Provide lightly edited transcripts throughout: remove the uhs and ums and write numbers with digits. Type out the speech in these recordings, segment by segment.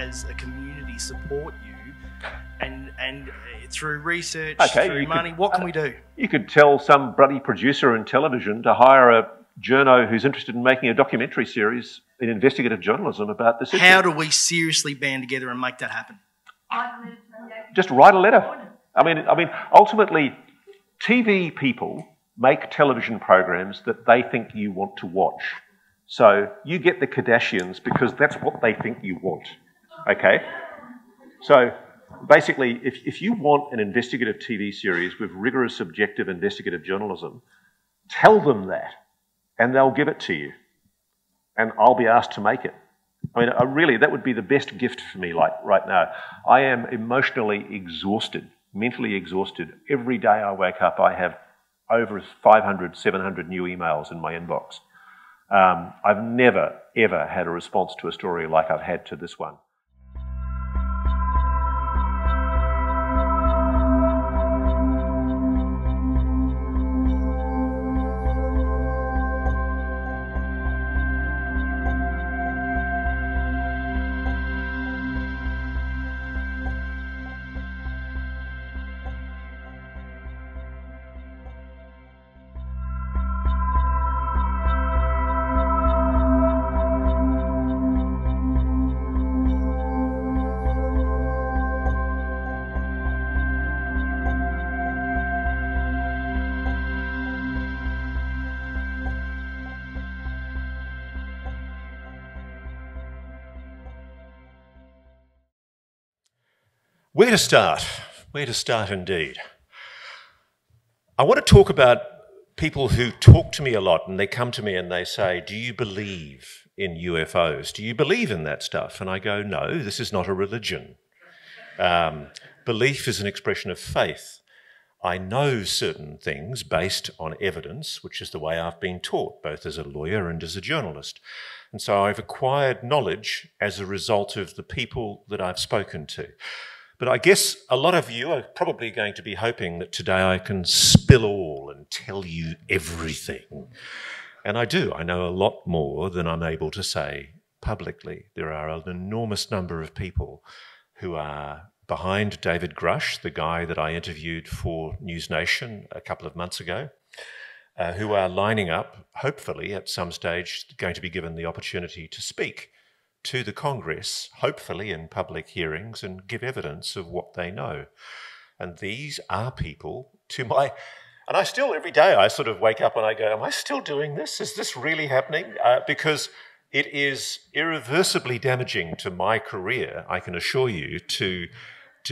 as a community support you and through research, Okay, through money? What can we do? You could tell some bloody producer in television to hire a journo who's interested in making a documentary series in investigative journalism about this issue. How do we seriously band together and make that happen? Just write a letter. I mean, ultimately, TV people make television programs that they think you want to watch. So you get the Kardashians because that's what they think you want, okay? So basically, if you want an investigative TV series with rigorous, objective investigative journalism, tell them that, and they'll give it to you, and I'll be asked to make it. I mean, really, that would be the best gift for me, like right now. I am emotionally exhausted, mentally exhausted. Every day I wake up, I have over 500, 700 new emails in my inbox. I've never, ever had a response to a story like I've had to this one. Where to start? Where to start indeed. I want to talk about people who talk to me a lot and they come to me and they say, do you believe in UFOs? Do you believe in that stuff? And I go, no, this is not a religion. Belief is an expression of faith. I know certain things based on evidence, which is the way I've been taught, both as a lawyer and as a journalist. And so I've acquired knowledge as a result of the people that I've spoken to. But I guess a lot of you are probably going to be hoping that today I can spill all and tell you everything. And I do. I know a lot more than I'm able to say publicly. There are an enormous number of people who are behind David Grush, the guy that I interviewed for News Nation a couple of months ago, who are lining up, hopefully at some stage, going to be given the opportunity to speak to the Congress, hopefully in public hearings, and give evidence of what they know. And these are people and I still, every day, I sort of wake up and I go, am I still doing this? Is this really happening? Because it is irreversibly damaging to my career, I can assure you, to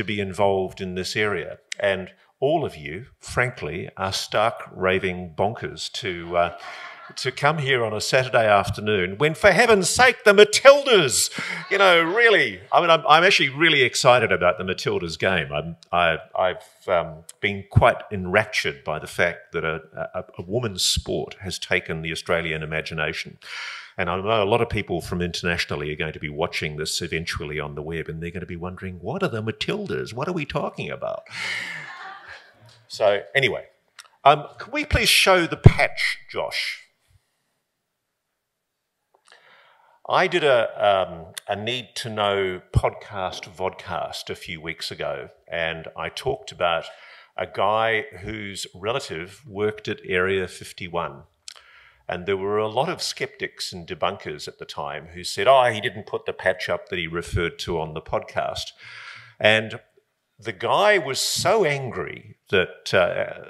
be involved in this area. And all of you, frankly, are stark raving bonkers to come here on a Saturday afternoon when, for heaven's sake, the Matildas, really, I mean, I'm actually really excited about the Matildas game. I've been quite enraptured by the fact that a woman's sport has taken the Australian imagination. And I know a lot of people from internationally are going to be watching this eventually on the web, and they're going to be wondering, what are the Matildas? What are we talking about? So anyway, can we please show the patch, Josh? I did a Need to Know vodcast a few weeks ago, and I talked about a guy whose relative worked at Area 51. And there were a lot of skeptics and debunkers at the time who said, he didn't put the patch up that he referred to on the podcast. And the guy was so angry that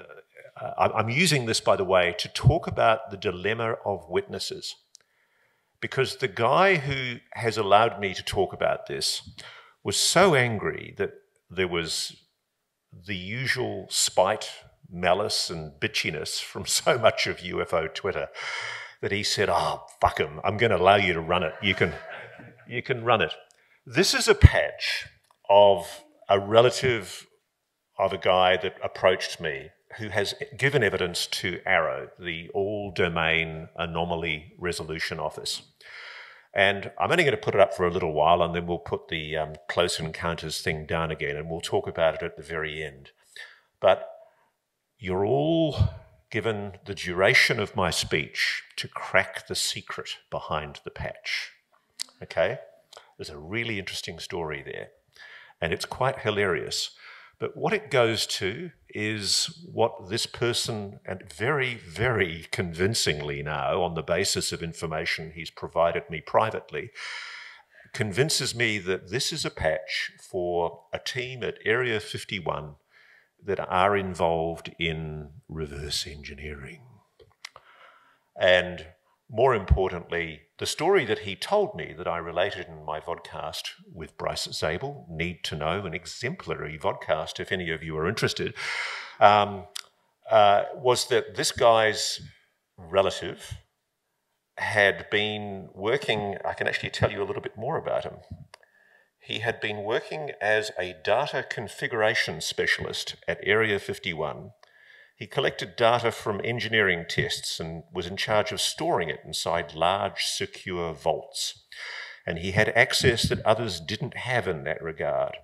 I'm using this, by the way, to talk about the dilemma of witnesses. Because the guy who has allowed me to talk about this was so angry that there was the usual spite, malice and bitchiness from so much of UFO Twitter that he said, fuck him, I'm going to allow you to run it. You can run it. This is a patch of a relative of a guy that approached me who has given evidence to AARO, the All-Domain Anomaly Resolution Office. And I'm only going to put it up for a little while, and then we'll put the Close Encounters thing down again, and we'll talk about it at the very end. But you're all given the duration of my speech to crack the secret behind the patch. Okay? There's a really interesting story there, and it's quite hilarious. But what it goes to is what this person, and very, very convincingly now, on the basis of information he's provided me privately, convinces me that this is a patch for a team at Area 51 that are involved in reverse engineering. And more importantly, the story that he told me that I related in my vodcast with Bryce Zabel, Need to Know, an exemplary vodcast if any of you are interested, was that this guy's relative had been working, I can actually tell you a little bit more about him. He had been working as a data configuration specialist at Area 51. He collected data from engineering tests and was in charge of storing it inside large, secure vaults. And he had access that others didn't have in that regard.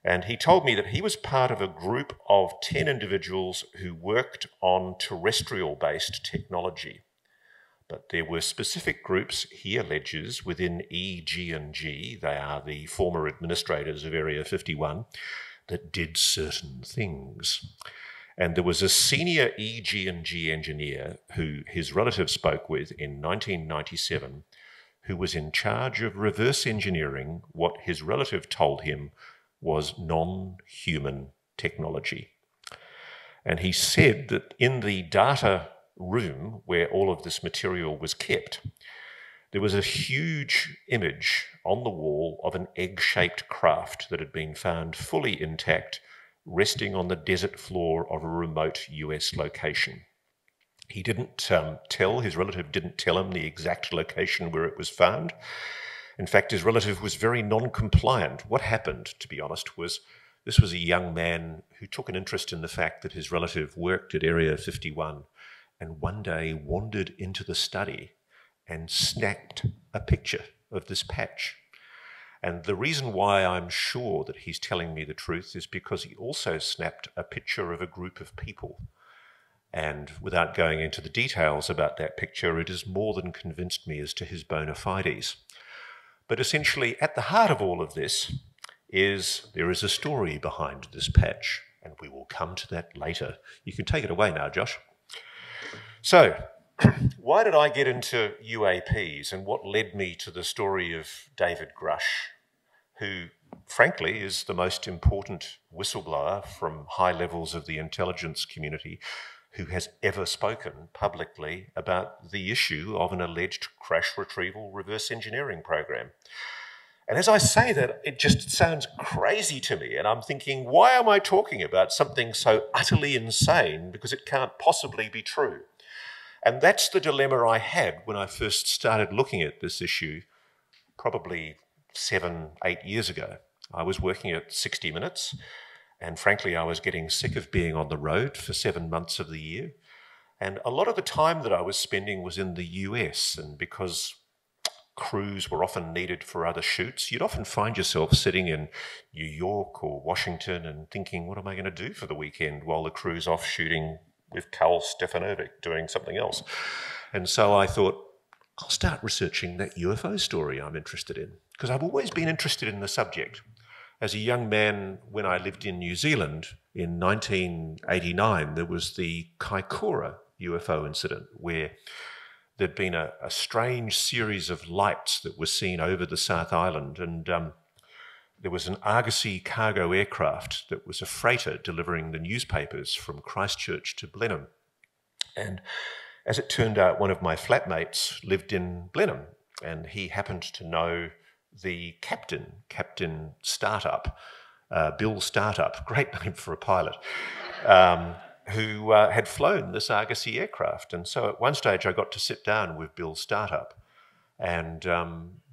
And he told me that he was part of a group of 10 individuals who worked on terrestrial-based technology. But there were specific groups, he alleges, within EG&G, they are the former administrators of Area 51, that did certain things. And there was a senior EG&G engineer who his relative spoke with in 1997 who was in charge of reverse engineering what his relative told him was non-human technology. And he said that in the data room where all of this material was kept, there was a huge image on the wall of an egg-shaped craft that had been found fully intact, resting on the desert floor of a remote US location. He didn't his relative didn't tell him the exact location where it was found. In fact, his relative was very non-compliant. What happened, to be honest, was this was a young man who took an interest in the fact that his relative worked at Area 51 and one day wandered into the study and snapped a picture of this patch. And the reason why I'm sure that he's telling me the truth is because he also snapped a picture of a group of people. And without going into the details about that picture, it has more than convinced me as to his bona fides. But essentially, at the heart of all of this is there is a story behind this patch, and we will come to that later. You can take it away now, Josh. So, why did I get into UAPs and what led me to the story of David Grush, who, frankly, is the most important whistleblower from high levels of the intelligence community who has ever spoken publicly about the issue of an alleged crash retrieval reverse engineering program? And as I say that, it just sounds crazy to me. And I'm thinking, why am I talking about something so utterly insane? Because it can't possibly be true. And that's the dilemma I had when I first started looking at this issue, probably 7, 8 years ago. I was working at 60 Minutes, and frankly, I was getting sick of being on the road for 7 months of the year. And a lot of the time that I was spending was in the US, and because crews were often needed for other shoots, you'd often find yourself sitting in New York or Washington and thinking, what am I going to do for the weekend while the crew's off shooting with Karl Stefanovic doing something else? And so I thought, I'll start researching that UFO story I'm interested in, because I've always been interested in the subject. As a young man, when I lived in New Zealand in 1989, there was the Kaikoura UFO incident where there'd been a strange series of lights that were seen over the South Island, and there was an Argosy cargo aircraft that was a freighter delivering the newspapers from Christchurch to Blenheim. And as it turned out, one of my flatmates lived in Blenheim, and he happened to know the Captain Startup, Bill Startup, great name for a pilot, who had flown this Argosy aircraft. And so at one stage I got to sit down with Bill Startup, and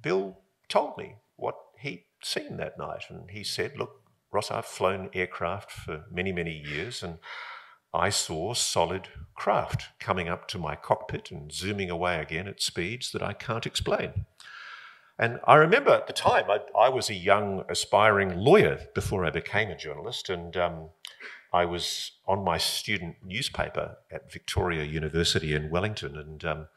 Bill told me what he'd seen that night. And he said, look, Ross, I've flown aircraft for many, many years, and I saw solid craft coming up to my cockpit and zooming away again at speeds that I can't explain. And I remember at the time, I was a young, aspiring lawyer before I became a journalist, and I was on my student newspaper at Victorian University in Wellington, and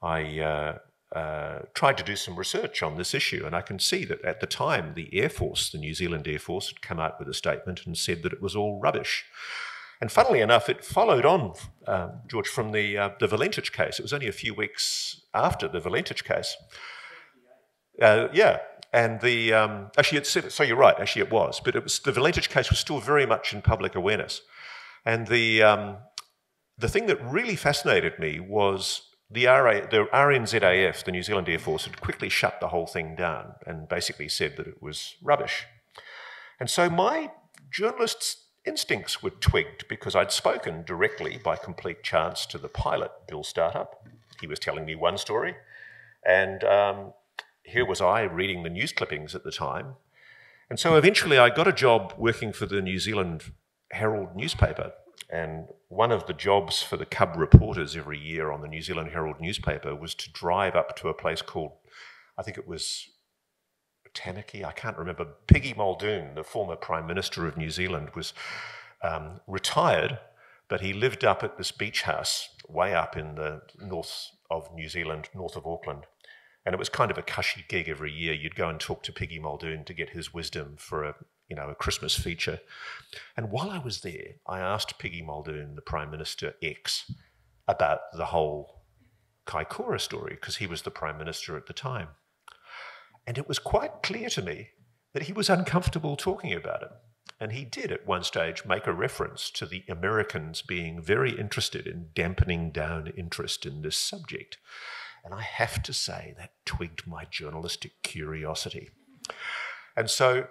I tried to do some research on this issue, and I can see that at the time the Air Force, the New Zealand Air Force, had come out with a statement and said that it was all rubbish. And funnily enough, it followed on, George, from the Valentich case. It was only a few weeks after the Valentich case. Yeah, and actually, so you're right. Actually, it was, but the Valentich case was still very much in public awareness. And the thing that really fascinated me was the RNZAF, the New Zealand Air Force, had quickly shut the whole thing down and basically said that it was rubbish. And so my journalist's instincts were twigged because I'd spoken directly by complete chance to the pilot, Bill Startup. He was telling me one story, and here was I reading the news clippings at the time. And so eventually I got a job working for the New Zealand Herald newspaper, and one of the jobs for the cub reporters every year on the New Zealand Herald newspaper was to drive up to a place called, I think it was Tanaki, I can't remember. Piggy Muldoon, the former Prime Minister of New Zealand, was retired, but he lived up at this beach house way up in the north of New Zealand, north of Auckland. And it was kind of a cushy gig every year. You'd go and talk to Piggy Muldoon to get his wisdom for a Christmas feature. And while I was there, I asked Piggy Muldoon, the Prime Minister X, about the whole Kaikoura story, because he was the Prime Minister at the time. And it was quite clear to me that he was uncomfortable talking about it. And he did at one stage make a reference to the Americans being very interested in dampening down interest in this subject. And I have to say that twigged my journalistic curiosity. And so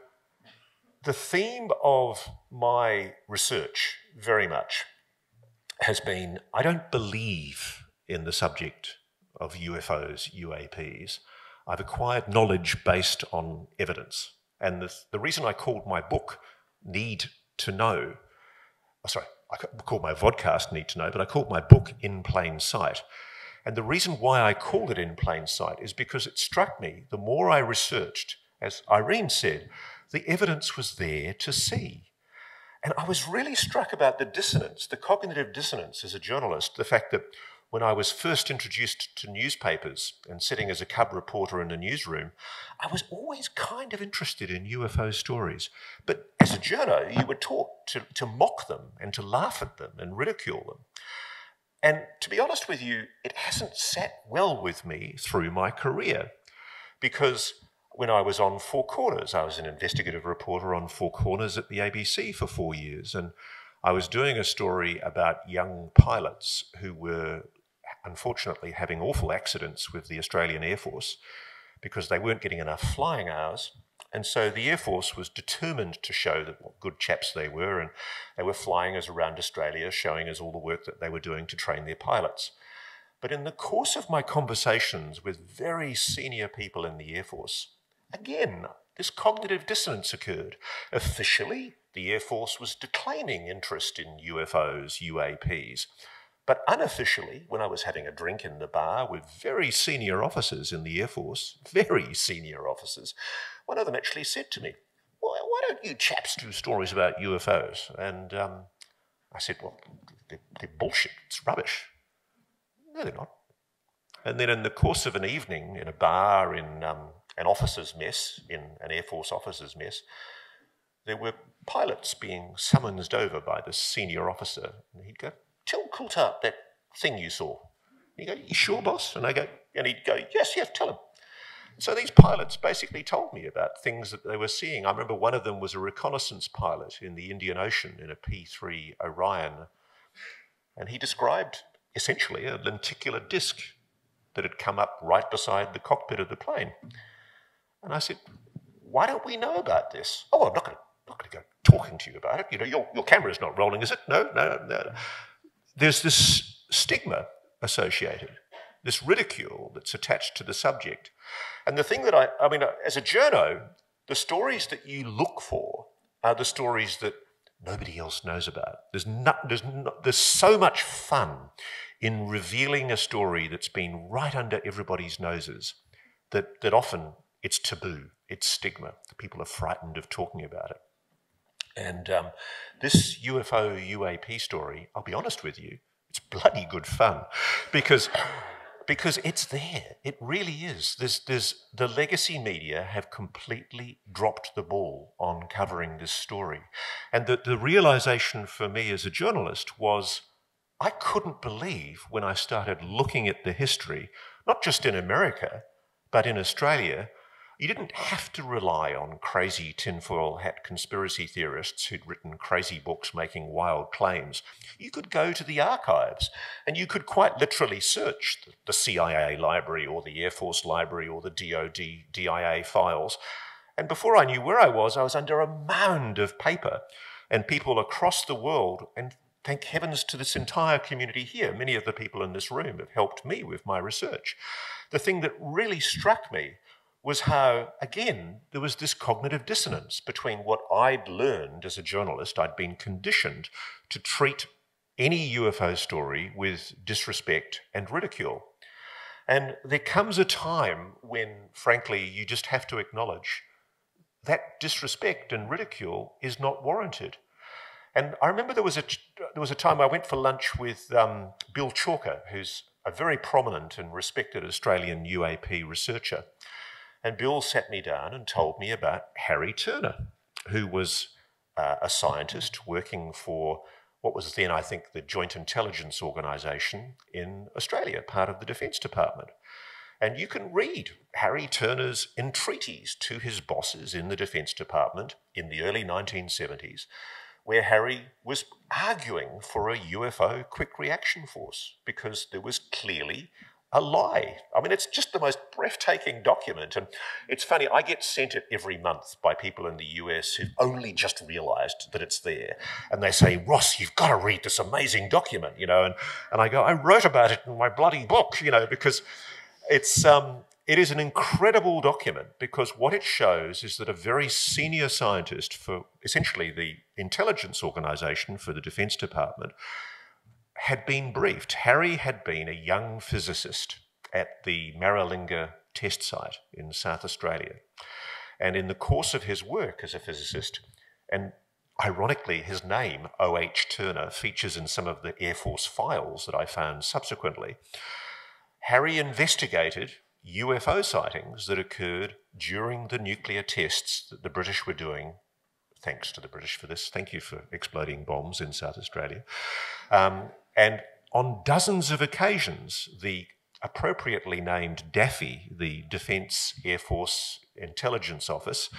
the theme of my research very much has been, I don't believe in the subject of UFOs, UAPs. I've acquired knowledge based on evidence. And the reason I called my book Need to Know, I called my vodcast Need to Know, but I called my book In Plain Sight. And the reason why I called it In Plain Sight is because it struck me, the more I researched, as Irene said, the evidence was there to see. And I was really struck about the dissonance, the cognitive dissonance as a journalist, the fact that when I was first introduced to newspapers and sitting as a cub reporter in the newsroom, I was always kind of interested in UFO stories. But as a journo, you were taught to mock them and to laugh at them and ridicule them. And to be honest with you, it hasn't sat well with me through my career, because when I was on Four Corners, I was an investigative reporter on Four Corners at the ABC for 4 years, and I was doing a story about young pilots who were unfortunately having awful accidents with the Australian Air Force because they weren't getting enough flying hours. And so the Air Force was determined to show that what good chaps they were, and they were flying us around Australia, showing us all the work that they were doing to train their pilots. But in the course of my conversations with very senior people in the Air Force, again, this cognitive dissonance occurred. Officially, the Air Force was declaiming interest in UFOs, UAPs. But unofficially, when I was having a drink in the bar with very senior officers in the Air Force, very senior officers, one of them actually said to me, why don't you chaps do stories about UFOs? And I said, well, they're bullshit, it's rubbish. No, they're not. And then in the course of an evening in a bar in an officer's mess, in an Air Force officer's mess, there were pilots being summonsed over by this senior officer. And he'd go, tell Coulthart that thing you saw. And he'd go, you sure, boss? And he'd go, yes, tell him. So these pilots basically told me about things that they were seeing. I remember one of them was a reconnaissance pilot in the Indian Ocean in a P-3 Orion. And he described essentially a lenticular disc that had come up right beside the cockpit of the plane. And I said, why don't we know about this? Oh, I'm not going to go talking to you about it. You know, your camera's not rolling, is it? No. There's this stigma associated, this ridicule that's attached to the subject. And the thing that I mean, as a journo, the stories that you look for are the stories that nobody else knows about. There's so much fun in revealing a story that's been right under everybody's noses that often it's taboo, it's stigma. People are frightened of talking about it. And this UFO UAP story, I'll be honest with you, it's bloody good fun, because because it's there. It really is. The legacy media have completely dropped the ball on covering this story. And the realization for me as a journalist was I couldn't believe when I started looking at the history, not just in America, but in Australia, you didn't have to rely on crazy tinfoil hat conspiracy theorists who'd written crazy books making wild claims. You could go to the archives and you could quite literally search the CIA library or the Air Force library or the DOD, DIA files. And before I knew where I was under a mound of paper and people across the world, and thank heavens to this entire community here. Many of the people in this room have helped me with my research. The thing that really struck me was how, again, there was this cognitive dissonance between what I'd learned as a journalist. I'd been conditioned to treat any UFO story with disrespect and ridicule. And there comes a time when, frankly, you just have to acknowledge that disrespect and ridicule is not warranted. And I remember there was a time I went for lunch with Bill Chalker, who's a very prominent and respected Australian UAP researcher. And Bill sat me down and told me about Harry Turner, who was a scientist working for what was then, I think, the Joint Intelligence Organisation in Australia, part of the Defence Department. And you can read Harry Turner's entreaties to his bosses in the Defence Department in the early 1970s, where Harry was arguing for a UFO quick reaction force because there was clearly a lie. I mean, it's just the most breathtaking document. And it's funny, I get sent it every month by people in the US who've only just realised that it's there. And they say, Ross, you've got to read this amazing document, you know. And I go, I wrote about it in my bloody book, you know, because it is an incredible document because what it shows is that a very senior scientist for essentially the intelligence organisation for the Defence Department had been briefed. Harry had been a young physicist at the Maralinga test site in South Australia. And in the course of his work as a physicist, and ironically his name, O.H. Turner, features in some of the Air Force files that I found subsequently, Harry investigated UFO sightings that occurred during the nuclear tests that the British were doing. Thanks to the British for this. Thank you for exploding bombs in South Australia. And on dozens of occasions, the appropriately named Daffy, the Defence Air Force Intelligence Office,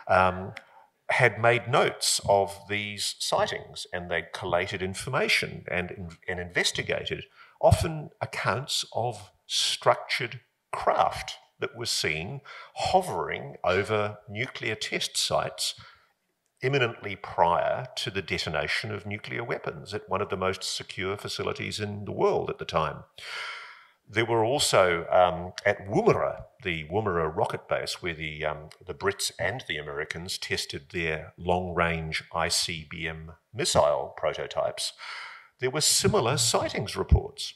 had made notes of these sightings, and they collated information and investigated, often accounts of structured craft that was seen hovering over nuclear test sites imminently prior to the detonation of nuclear weapons at one of the most secure facilities in the world at the time. There were also at Woomera, the Woomera rocket base, where the Brits and the Americans tested their long-range ICBM missile prototypes, there were similar sightings reports.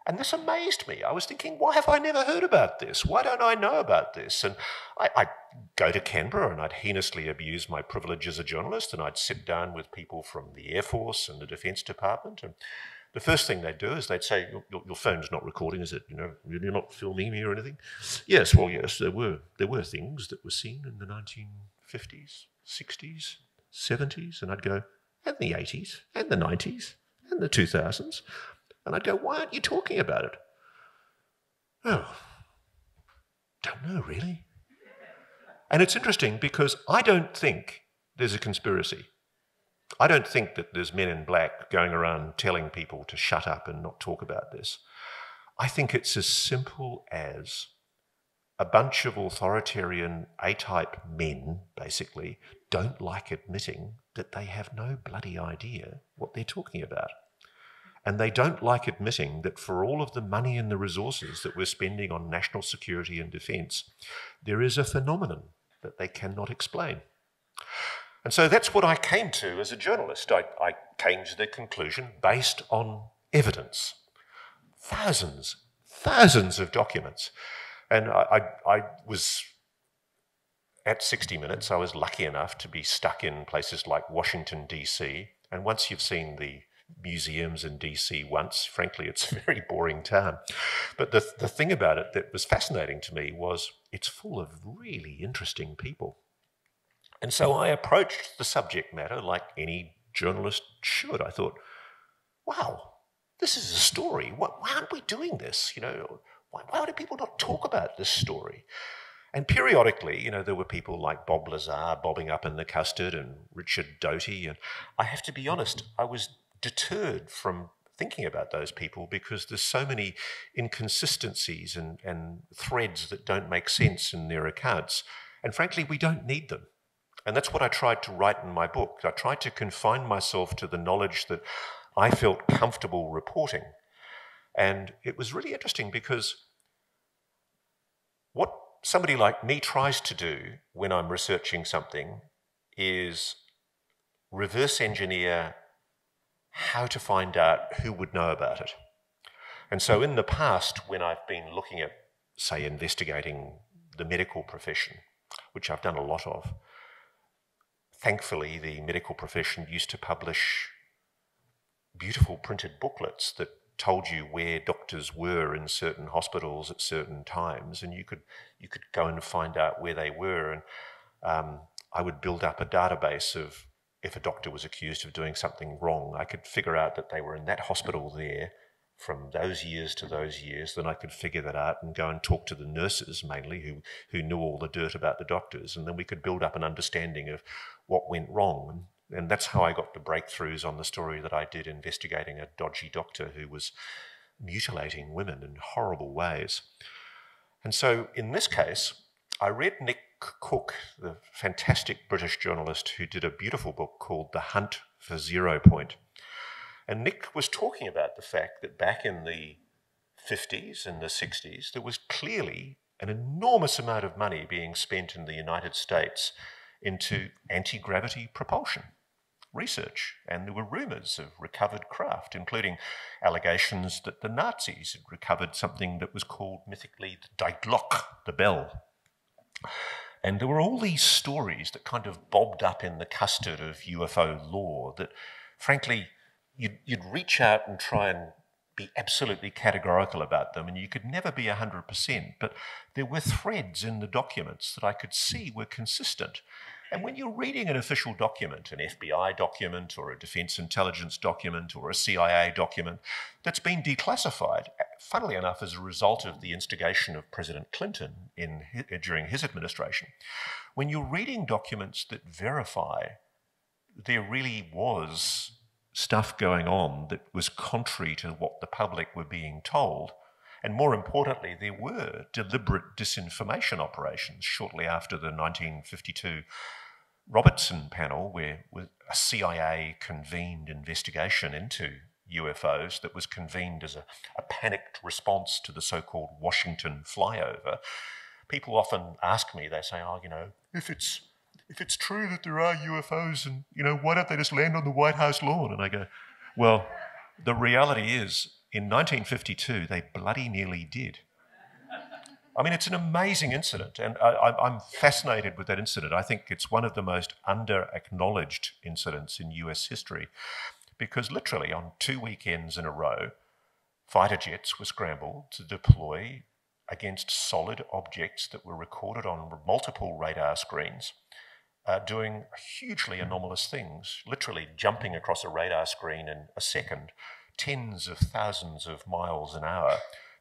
And this amazed me. I was thinking, why have I never heard about this? Why don't I know about this? And I'd go to Canberra and I'd heinously abuse my privilege as a journalist, and I'd sit down with people from the Air Force and the Defence Department, and the first thing they'd do is they'd say, your phone's not recording, is it? You know, you're not filming me or anything? Yes, well, yes, there were things that were seen in the 1950s, 60s, 70s, and I'd go, and the 80s, and the 90s, and the 2000s. And I'd go, why aren't you talking about it? Oh, don't know, really. And it's interesting because I don't think there's a conspiracy. I don't think that there's men in black going around telling people to shut up and not talk about this. I think it's as simple as a bunch of authoritarian A-type men, basically, don't like admitting that they have no bloody idea what they're talking about. And they don't like admitting that for all of the money and the resources that we're spending on national security and defence, there is a phenomenon that they cannot explain. And so that's what I came to as a journalist. I came to the conclusion based on evidence. Thousands of documents. And I was, at 60 Minutes, I was lucky enough to be stuck in places like Washington, D.C. And once you've seen the museums in DC once. Frankly, it's a very boring town. But the thing about it that was fascinating to me was it's full of really interesting people. And so I approached the subject matter like any journalist should. I thought, wow, this is a story. Why aren't we doing this? Why do people not talk about this story? And periodically, there were people like Bob Lazar bobbing up in the custard and Richard Doty. And I have to be honest, I was deterred from thinking about those people because there's so many inconsistencies and threads that don't make sense in their accounts. And frankly, we don't need them. And that's what I tried to write in my book. I tried to confine myself to the knowledge that I felt comfortable reporting. And it was really interesting because what somebody like me tries to do when I'm researching something is reverse engineer how to find out who would know about it. And so in the past, when I've been looking at, say, investigating the medical profession, which I've done a lot of, thankfully the medical profession used to publish beautiful printed booklets that told you where doctors were in certain hospitals at certain times, and you could go and find out where they were. And I would build up a database of if a doctor was accused of doing something wrong, I could figure out that they were in that hospital there from those years to those years. Then I could figure that out and go and talk to the nurses mainly who knew all the dirt about the doctors, and then we could build up an understanding of what went wrong. And that's how I got the breakthroughs on the story that I did investigating a dodgy doctor who was mutilating women in horrible ways. And so in this case, I read Nick Cook, the fantastic British journalist who did a beautiful book called The Hunt for 0 Point. And Nick was talking about the fact that back in the 50s and the 60s, there was clearly an enormous amount of money being spent in the United States into anti-gravity propulsion research, and there were rumours of recovered craft, including allegations that the Nazis had recovered something that was called mythically the Die Glocke, the bell. And there were all these stories that kind of bobbed up in the custard of UFO lore that, frankly, you'd reach out and try and be absolutely categorical about them, and you could never be 100%, but there were threads in the documents that I could see were consistent. And when you're reading an official document, an FBI document or a Defense Intelligence document or a CIA document that's been declassified, funnily enough, as a result of the instigation of President Clinton during his administration, when you're reading documents that verify there really was stuff going on that was contrary to what the public were being told, and more importantly, there were deliberate disinformation operations shortly after the 1952 Robertson panel, where a CIA convened investigation into UFOs that was convened as a panicked response to the so-called Washington flyover. People often ask me, they say, if it's true that there are UFOs and, why don't they just land on the White House lawn? And I go, well, the reality is, in 1952, they bloody nearly did. I mean, it's an amazing incident, and I'm fascinated with that incident. I think it's one of the most under-acknowledged incidents in US history, because literally on 2 weekends in a row, fighter jets were scrambled to deploy against solid objects that were recorded on multiple radar screens, doing hugely anomalous things, literally jumping across a radar screen in a second, tens of thousands of miles an hour,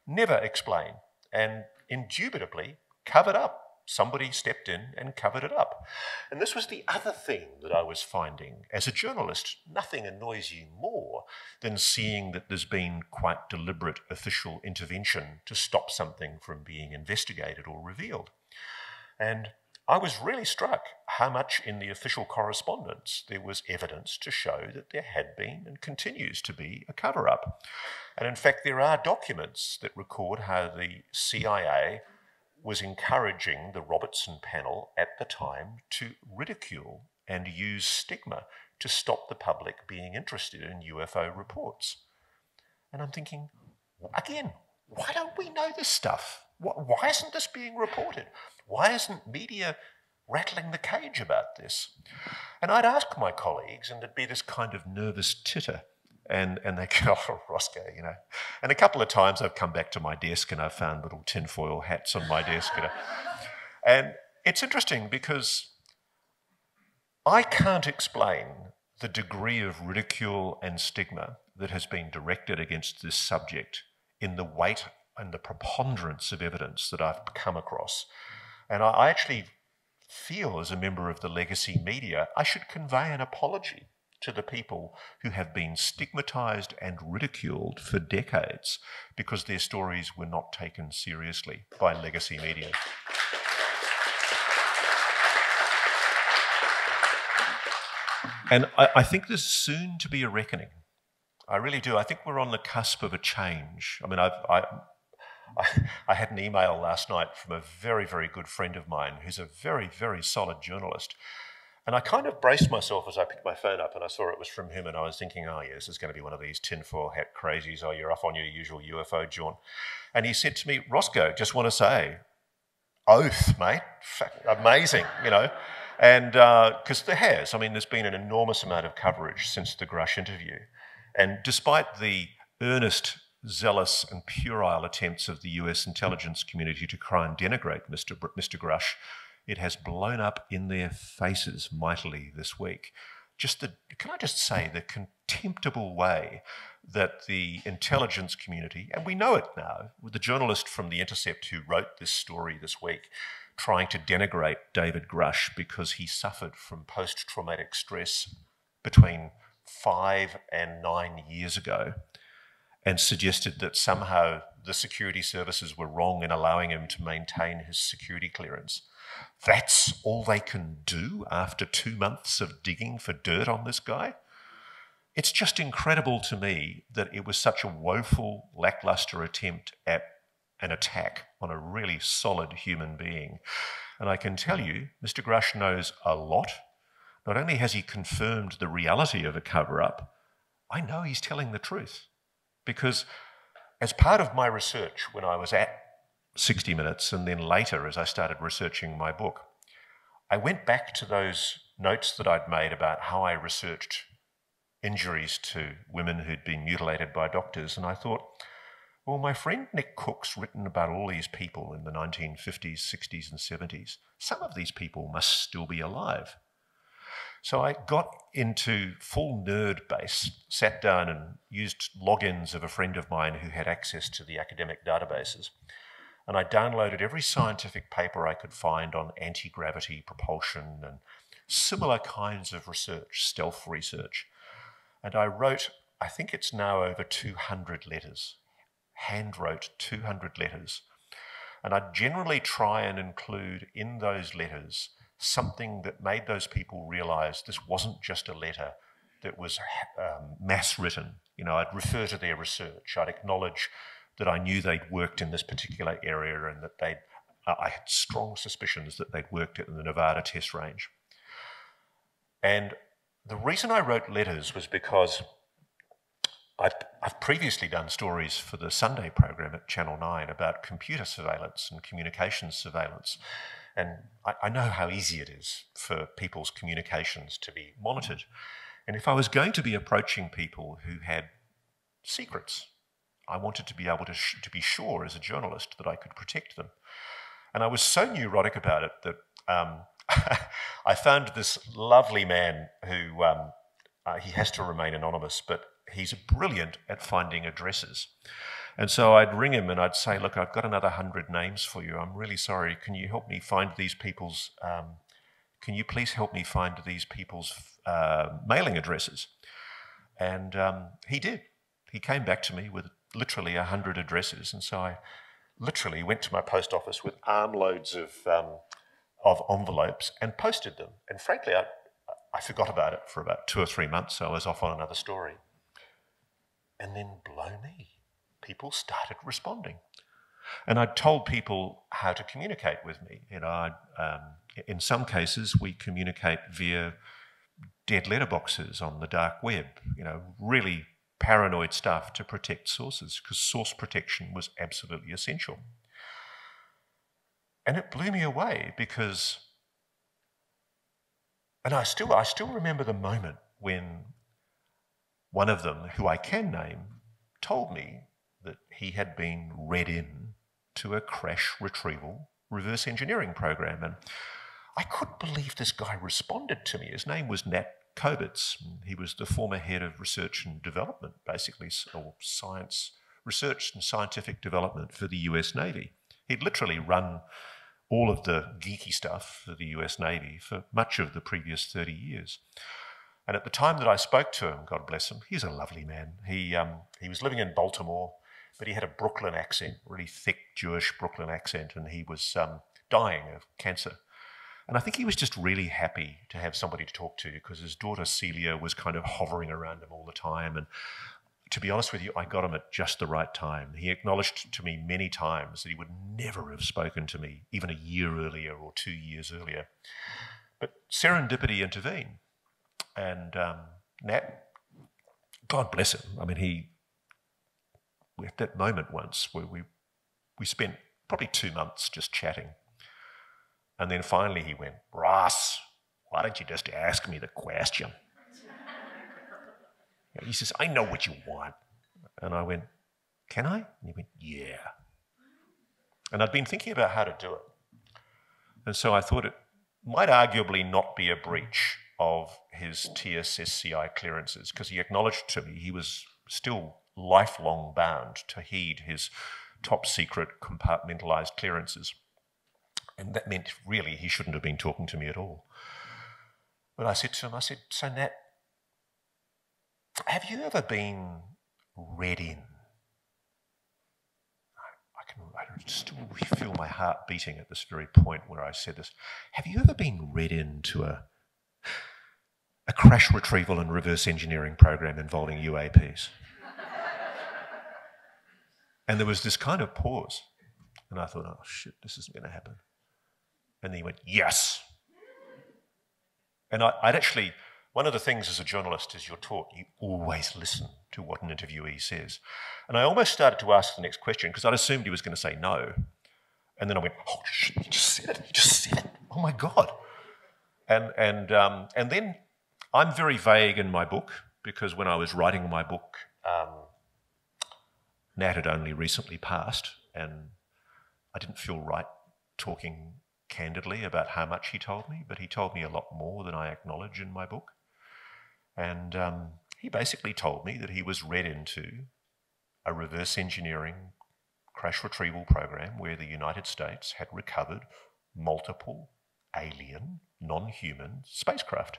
never explained, and indubitably covered up. Somebody stepped in and covered it up. And this was the other thing that I was finding. As a journalist, nothing annoys you more than seeing that there's been quite deliberate official intervention to stop something from being investigated or revealed. And I was really struck how much in the official correspondence there was evidence to show that there had been and continues to be a cover-up. And in fact, there are documents that record how the CIA was encouraging the Robertson panel at the time to ridicule and use stigma to stop the public being interested in UFO reports. And I'm thinking, again, why don't we know this stuff? Why isn't this being reported? Why isn't media rattling the cage about this? And I'd ask my colleagues, and there'd be this kind of nervous titter. And they go, oh, Roscoe, you know. And a couple of times I've come back to my desk and I've found little tinfoil hats on my desk. You know. And it's interesting because I can't explain the degree of ridicule and stigma that has been directed against this subject in the weight and the preponderance of evidence that I've come across. And I actually feel, as a member of the legacy media, I should convey an apology to the people who have been stigmatised and ridiculed for decades because their stories were not taken seriously by legacy media. And I think there's soon to be a reckoning. I really do. I think we're on the cusp of a change. I mean, I had an email last night from a very, very good friend of mine who's a very, very solid journalist. And I kind of braced myself as I picked my phone up and I saw it was from him, and I was thinking, oh, yeah, this is going to be one of these tinfoil hat crazies. Oh, you're off on your usual UFO jaunt. And he said to me, Roscoe, just want to say, oath, mate. Amazing, you know. And because there has. I mean, there's been an enormous amount of coverage since the Grush interview. And despite the earnest, zealous and puerile attempts of the US intelligence community to try and denigrate Mr. Grush, it has blown up in their faces mightily this week. Can I just say, the contemptible way that the intelligence community, and we know it now, with the journalist from The Intercept who wrote this story this week, trying to denigrate David Grush because he suffered from post-traumatic stress between 5 and 9 years ago, and suggested that somehow the security services were wrong in allowing him to maintain his security clearance. That's all they can do after 2 months of digging for dirt on this guy? It's just incredible to me that it was such a woeful, lacklustre attempt at an attack on a really solid human being. And I can tell you, Mr. Grush knows a lot. Not only has he confirmed the reality of a cover-up, I know he's telling the truth. Because as part of my research when I was at 60 Minutes, and then later as I started researching my book, I went back to those notes that I'd made about how I researched injuries to women who'd been mutilated by doctors, and I thought, well, my friend Nick Cook's written about all these people in the 1950s, 60s and 70s. Some of these people must still be alive. So I got into full nerd base, sat down and used logins of a friend of mine who had access to the academic databases. And I downloaded every scientific paper I could find on anti-gravity propulsion and similar kinds of research, stealth research. And I wrote, I think it's now over 200 letters, hand-wrote 200 letters. And I generally try and include in those letters something that made those people realise this wasn't just a letter that was mass written. You know, I'd refer to their research. I'd acknowledge that I knew they'd worked in this particular area and that I had strong suspicions that they'd worked in the Nevada test range. And the reason I wrote letters was because I've previously done stories for the Sunday program at Channel 9 about computer surveillance and communications surveillance. And I know how easy it is for people's communications to be monitored. And if I was going to be approaching people who had secrets, I wanted to be able to be sure as a journalist that I could protect them. And I was so neurotic about it that I found this lovely man who, he has to remain anonymous, but he's brilliant at finding addresses. And so I'd ring him and I'd say, look, I've got another 100 names for you. I'm really sorry. Can you help me find these people's, can you please help me find these people's mailing addresses? And he did. He came back to me with literally 100 addresses. And so I literally went to my post office with armloads of envelopes and posted them. And frankly, I forgot about it for about 2 or 3 months. So I was off on another story. And then blow me, people started responding. And I'd told people how to communicate with me. You know, in some cases, we communicate via dead letterboxes on the dark web, you know, really paranoid stuff to protect sources, because source protection was absolutely essential. And it blew me away because, and I still remember the moment when one of them, who I can name, told me that he had been read in to a crash retrieval reverse engineering program. And I couldn't believe this guy responded to me. His name was Nat Kovitz. He was the former head of research and development, basically, or science research and scientific development for the US Navy. He'd literally run all of the geeky stuff for the US Navy for much of the previous 30 years. And at the time that I spoke to him, God bless him, he's a lovely man. He was living in Baltimore, but he had a Brooklyn accent, really thick Jewish Brooklyn accent, and he was dying of cancer. And I think he was just really happy to have somebody to talk to, because his daughter Celia was kind of hovering around him all the time. And to be honest with you, I got him at just the right time. He acknowledged to me many times that he would never have spoken to me even a year earlier or 2 years earlier. But serendipity intervened. And Nat, God bless him. I mean, we had that moment once where we spent probably 2 months just chatting. And then finally he went, "Ross, why don't you just ask me the question?" He says, "I know what you want." And I went, "Can I?" And he went, "Yeah." And I'd been thinking about how to do it. And so I thought it might arguably not be a breach of his TSSCI clearances, because he acknowledged to me he was still lifelong bound to heed his top secret compartmentalised clearances. And that meant really he shouldn't have been talking to me at all. But I said to him, "So Nat, have you ever been read in?" I can still feel my heart beating at this very point where I said this. Have you ever been read into a crash retrieval and reverse engineering program involving UAPs? And there was this kind of pause. And I thought, oh shit, this isn't going to happen. And then he went, "Yes." And I'd actually, one of the things as a journalist is you're taught you always listen to what an interviewee says. And I almost started to ask the next question because I'd assumed he was going to say no. And then I went, "Oh shit, he just said it. He just said it. Oh my God." And then I'm very vague in my book, because when I was writing my book, Nat had only recently passed, and I didn't feel right talking candidly about how much he told me, but he told me a lot more than I acknowledge in my book. And he basically told me that he was read into a reverse engineering crash retrieval program where the United States had recovered multiple alien, non-human spacecraft.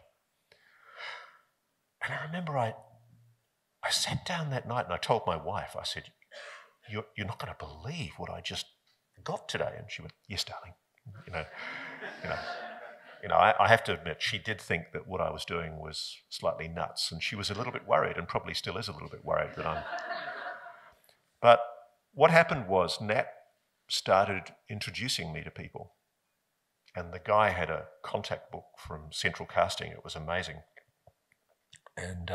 And I remember I sat down that night and I told my wife, I said, you're not going to believe what I just got today. And she went, "Yes, darling." I have to admit, she did think that what I was doing was slightly nuts, and she was a little bit worried, and probably still is a little bit worried that I'm... But what happened was Nat started introducing me to people, and the guy had a contact book from Central Casting. It was amazing. And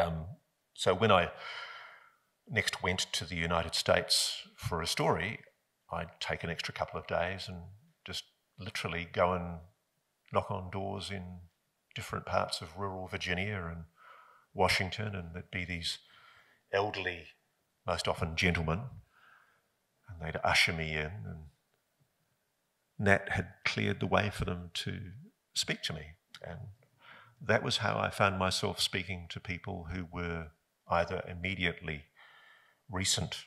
so when I next went to the United States for a story, I'd take an extra couple of days and just literally go and knock on doors in different parts of rural Virginia and Washington, and there'd be these elderly, most often gentlemen, and they'd usher me in, and Nat had cleared the way for them to speak to me. And that was how I found myself speaking to people who were either immediately recent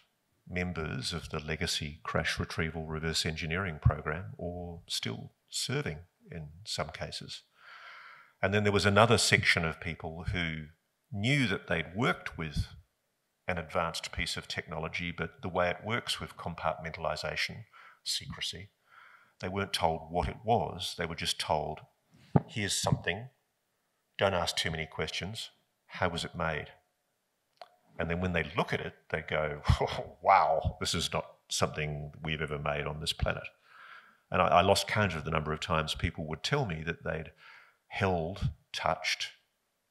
members of the legacy crash retrieval reverse engineering program, or still serving in some cases. And then there was another section of people who knew that they'd worked with an advanced piece of technology, but the way it works with compartmentalisation, secrecy, they weren't told what it was. They were just told, "Here's something, don't ask too many questions, how was it made?" And then when they look at it, they go, "Oh, wow, this is not something we've ever made on this planet." And I lost count of the number of times people would tell me that they'd held, touched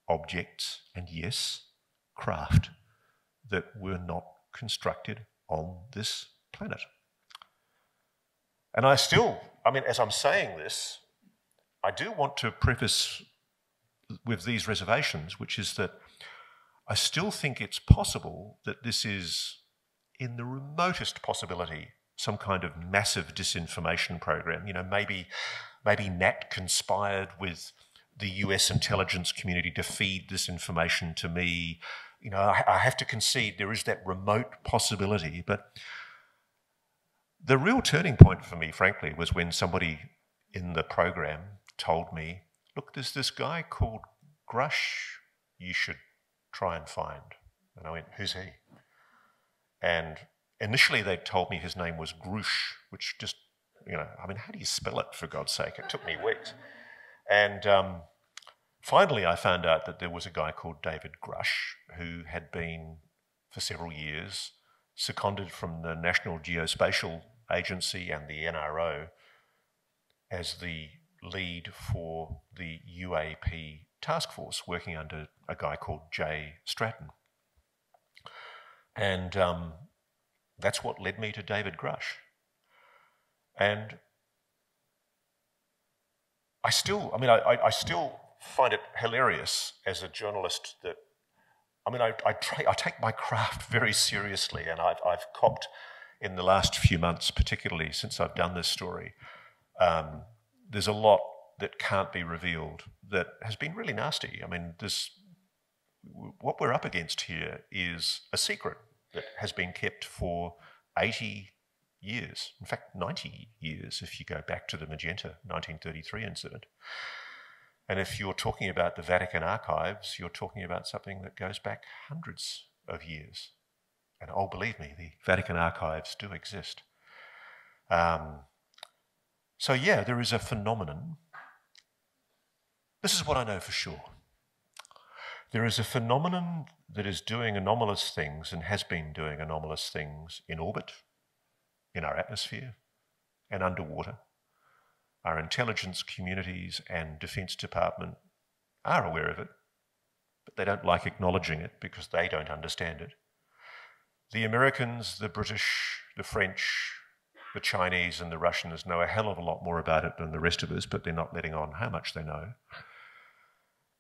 objects, and yes, craft that were not constructed on this planet. And I still, as I'm saying this, I do want to preface with these reservations, which is that I still think it's possible that this is, in the remotest possibility, some kind of massive disinformation program. You know, maybe Nat conspired with the US intelligence community to feed this information to me. You know, I have to concede there is that remote possibility. But the real turning point for me, frankly, was when somebody in the program told me, look, there's this guy called Grush you should try and find. And I went, who's he? And initially they told me his name was Grush, which just, you know, I mean, how do you spell it, for God's sake? It took me weeks. And finally I found out that there was a guy called David Grush who had been, for several years, seconded from the National Geospatial Agency and the NRO as the lead for the UAP task force, working under a guy called Jay Stratton. And that's what led me to David Grush. And I still find it hilarious as a journalist that, I mean, I take my craft very seriously, and I've copped in the last few months, particularly since I've done this story, there's a lot that can't be revealed that has been really nasty. I mean, what we're up against here is a secret that has been kept for 80 years, in fact 90 years if you go back to the Magenta 1933 incident. And if you're talking about the Vatican archives, you're talking about something that goes back hundreds of years. And oh, believe me, the Vatican archives do exist. So yeah, there is a phenomenon. This is what I know for sure. There is a phenomenon that is doing anomalous things and has been doing anomalous things in orbit, in our atmosphere, and underwater. Our intelligence communities and Defence Department are aware of it, but they don't like acknowledging it because they don't understand it. The Americans, the British, the French, the Chinese and the Russians know a hell of a lot more about it than the rest of us, but they're not letting on how much they know.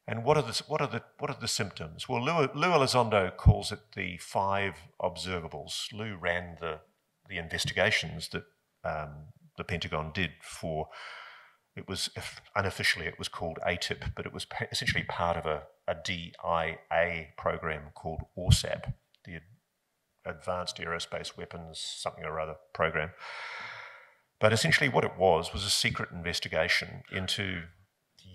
And what are the symptoms? Well, Lou Elizondo calls it the 5 observables. Lou ran the investigations that the Pentagon did for, unofficially it was called ATIP, but it was essentially part of a DIA program called ORSAP, the Advanced Aerospace Weapons something or other program. But essentially what it was a secret investigation into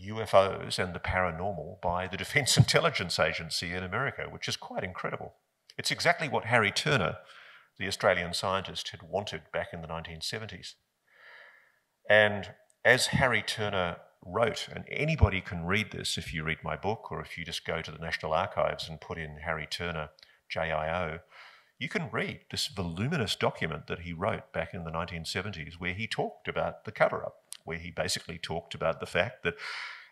UFOs and the paranormal by the Defence Intelligence Agency in America, which is quite incredible. It's exactly what Harry Turner, the Australian scientist, had wanted back in the 1970s. And as Harry Turner wrote, and anybody can read this if you read my book or if you just go to the National Archives and put in Harry Turner, JIO, you can read this voluminous document that he wrote back in the 1970s where he talked about the cover-up, where he basically talked about the fact that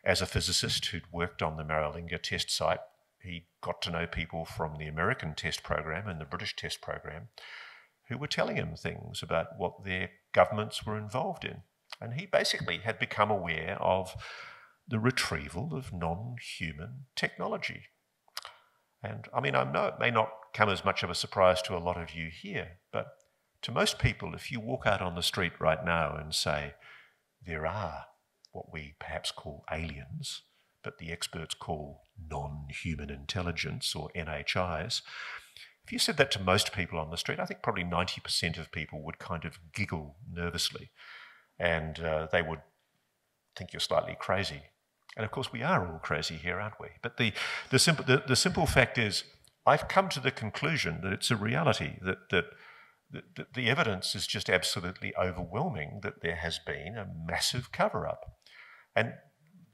as a physicist who'd worked on the Maralinga test site, he got to know people from the American test program and the British test program who were telling him things about what their governments were involved in. And he basically had become aware of the retrieval of non-human technology. And I mean, I know it may not come as much of a surprise to a lot of you here, but to most people, if you walk out on the street right now and say, there are what we perhaps call aliens, but the experts call non-human intelligence or NHIs, if you said that to most people on the street, I think probably 90% of people would kind of giggle nervously and they would think you're slightly crazy. And of course we are all crazy here, aren't we? But the simple fact is I've come to the conclusion that it's a reality, that the evidence is just absolutely overwhelming that there has been a massive cover-up. And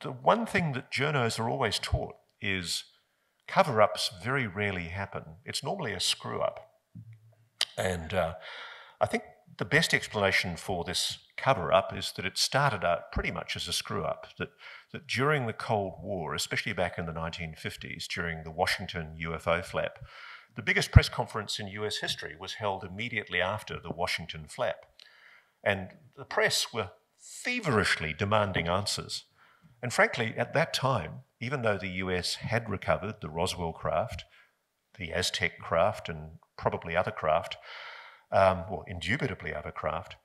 the one thing that journos are always taught is cover-ups very rarely happen. It's normally a screw-up. And I think the best explanation for this cover-up is that it started out pretty much as a screw-up, that during the Cold War, especially back in the 1950s, during the Washington UFO flap, the biggest press conference in US history was held immediately after the Washington flap. And the press were feverishly demanding answers. And frankly, at that time, even though the US had recovered the Roswell craft, the Aztec craft and probably other craft, or indubitably other craft,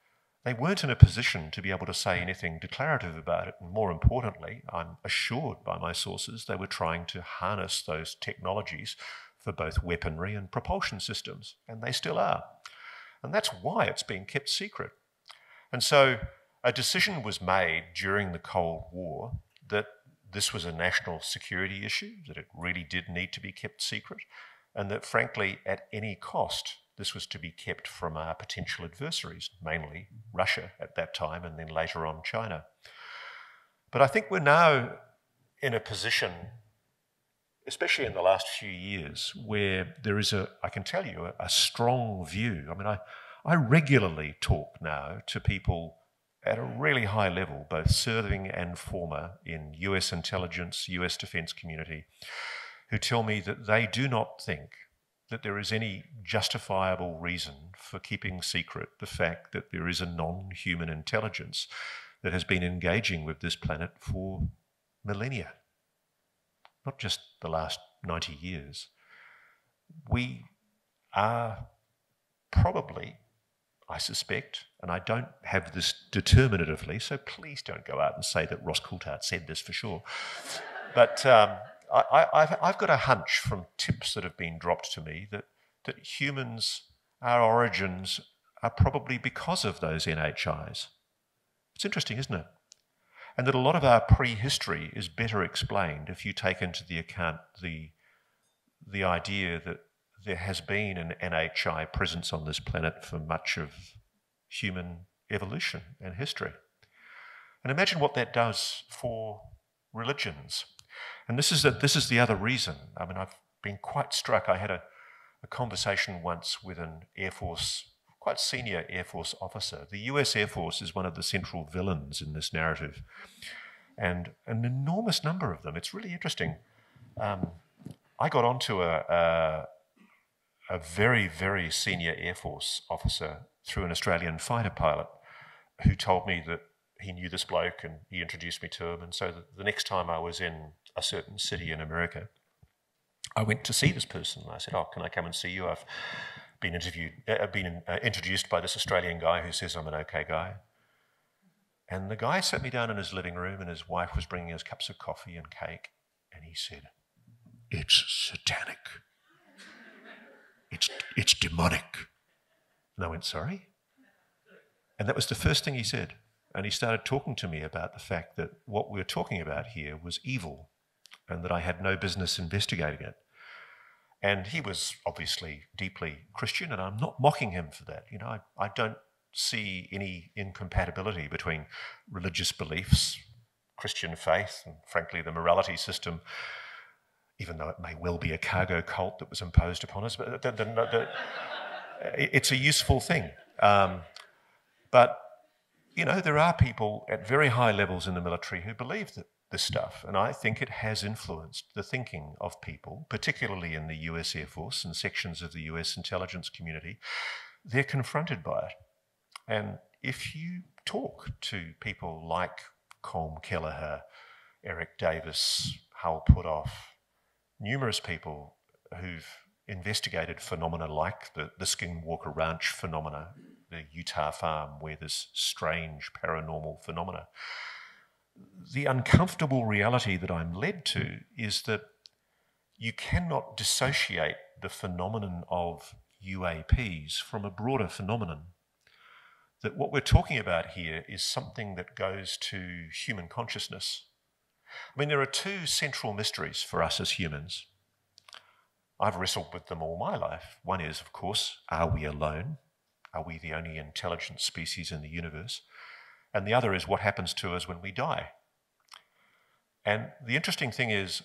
they weren't in a position to be able to say anything declarative about it. And more importantly, I'm assured by my sources, they were trying to harness those technologies for both weaponry and propulsion systems, and they still are. And that's why it's been kept secret. And so a decision was made during the Cold War that this was a national security issue, that it really did need to be kept secret, and that frankly, at any cost, this was to be kept from our potential adversaries, mainly Russia at that time, and then later on China. But I think we're now in a position, especially in the last few years, where there is I can tell you, a strong view. I mean, I regularly talk now to people at a really high level, both serving and former, in US intelligence, US defence community, who tell me that they do not think that there is any justifiable reason for keeping secret the fact that there is a non-human intelligence that has been engaging with this planet for millennia, not just the last 90 years. We are probably, I suspect, and I don't have this determinatively, so please don't go out and say that Ross Coulthart said this for sure, but I've got a hunch from tips that have been dropped to me that humans, our origins, are probably because of those NHIs. It's interesting, isn't it? And that a lot of our prehistory is better explained if you take into the account the idea that there has been an NHI presence on this planet for much of human evolution and history. And imagine what that does for religions. And this is the other reason. I mean, I've been quite struck. I had a conversation once with an Air Force, quite senior Air Force officer. The US Air Force is one of the central villains in this narrative, and an enormous number of them. It's really interesting. I got onto a very, very senior Air Force officer through an Australian fighter pilot who told me that he knew this bloke and he introduced me to him. And so the next time I was in a certain city in America, I went to see this person. I said, "Oh, can I come and see you? I've been introduced by this Australian guy who says I'm an okay guy." And the guy sat me down in his living room, and his wife was bringing us cups of coffee and cake. And he said, "It's satanic. It's demonic." And I went, "Sorry?" And that was the first thing he said. And he started talking to me about the fact that what we were talking about here was evil and that I had no business investigating it. And he was obviously deeply Christian, and I'm not mocking him for that. You know, I don't see any incompatibility between religious beliefs, Christian faith, and frankly the morality system, even though it may well be a cargo cult that was imposed upon us, but it's a useful thing. But you know, there are people at very high levels in the military who believe this stuff, and I think it has influenced the thinking of people, particularly in the US Air Force and sections of the US intelligence community. They're confronted by it. And if you talk to people like Colm Kelleher, Eric Davis, Hull Puthoff, numerous people who've investigated phenomena like the Skinwalker Ranch phenomena, the Utah farm where there's strange paranormal phenomena, the uncomfortable reality that I'm led to is that you cannot dissociate the phenomenon of UAPs from a broader phenomenon. That what we're talking about here is something that goes to human consciousness. I mean, there are two central mysteries for us as humans. I've wrestled with them all my life. One is, of course, are we alone? Are we the only intelligent species in the universe? And the other is what happens to us when we die. And the interesting thing is,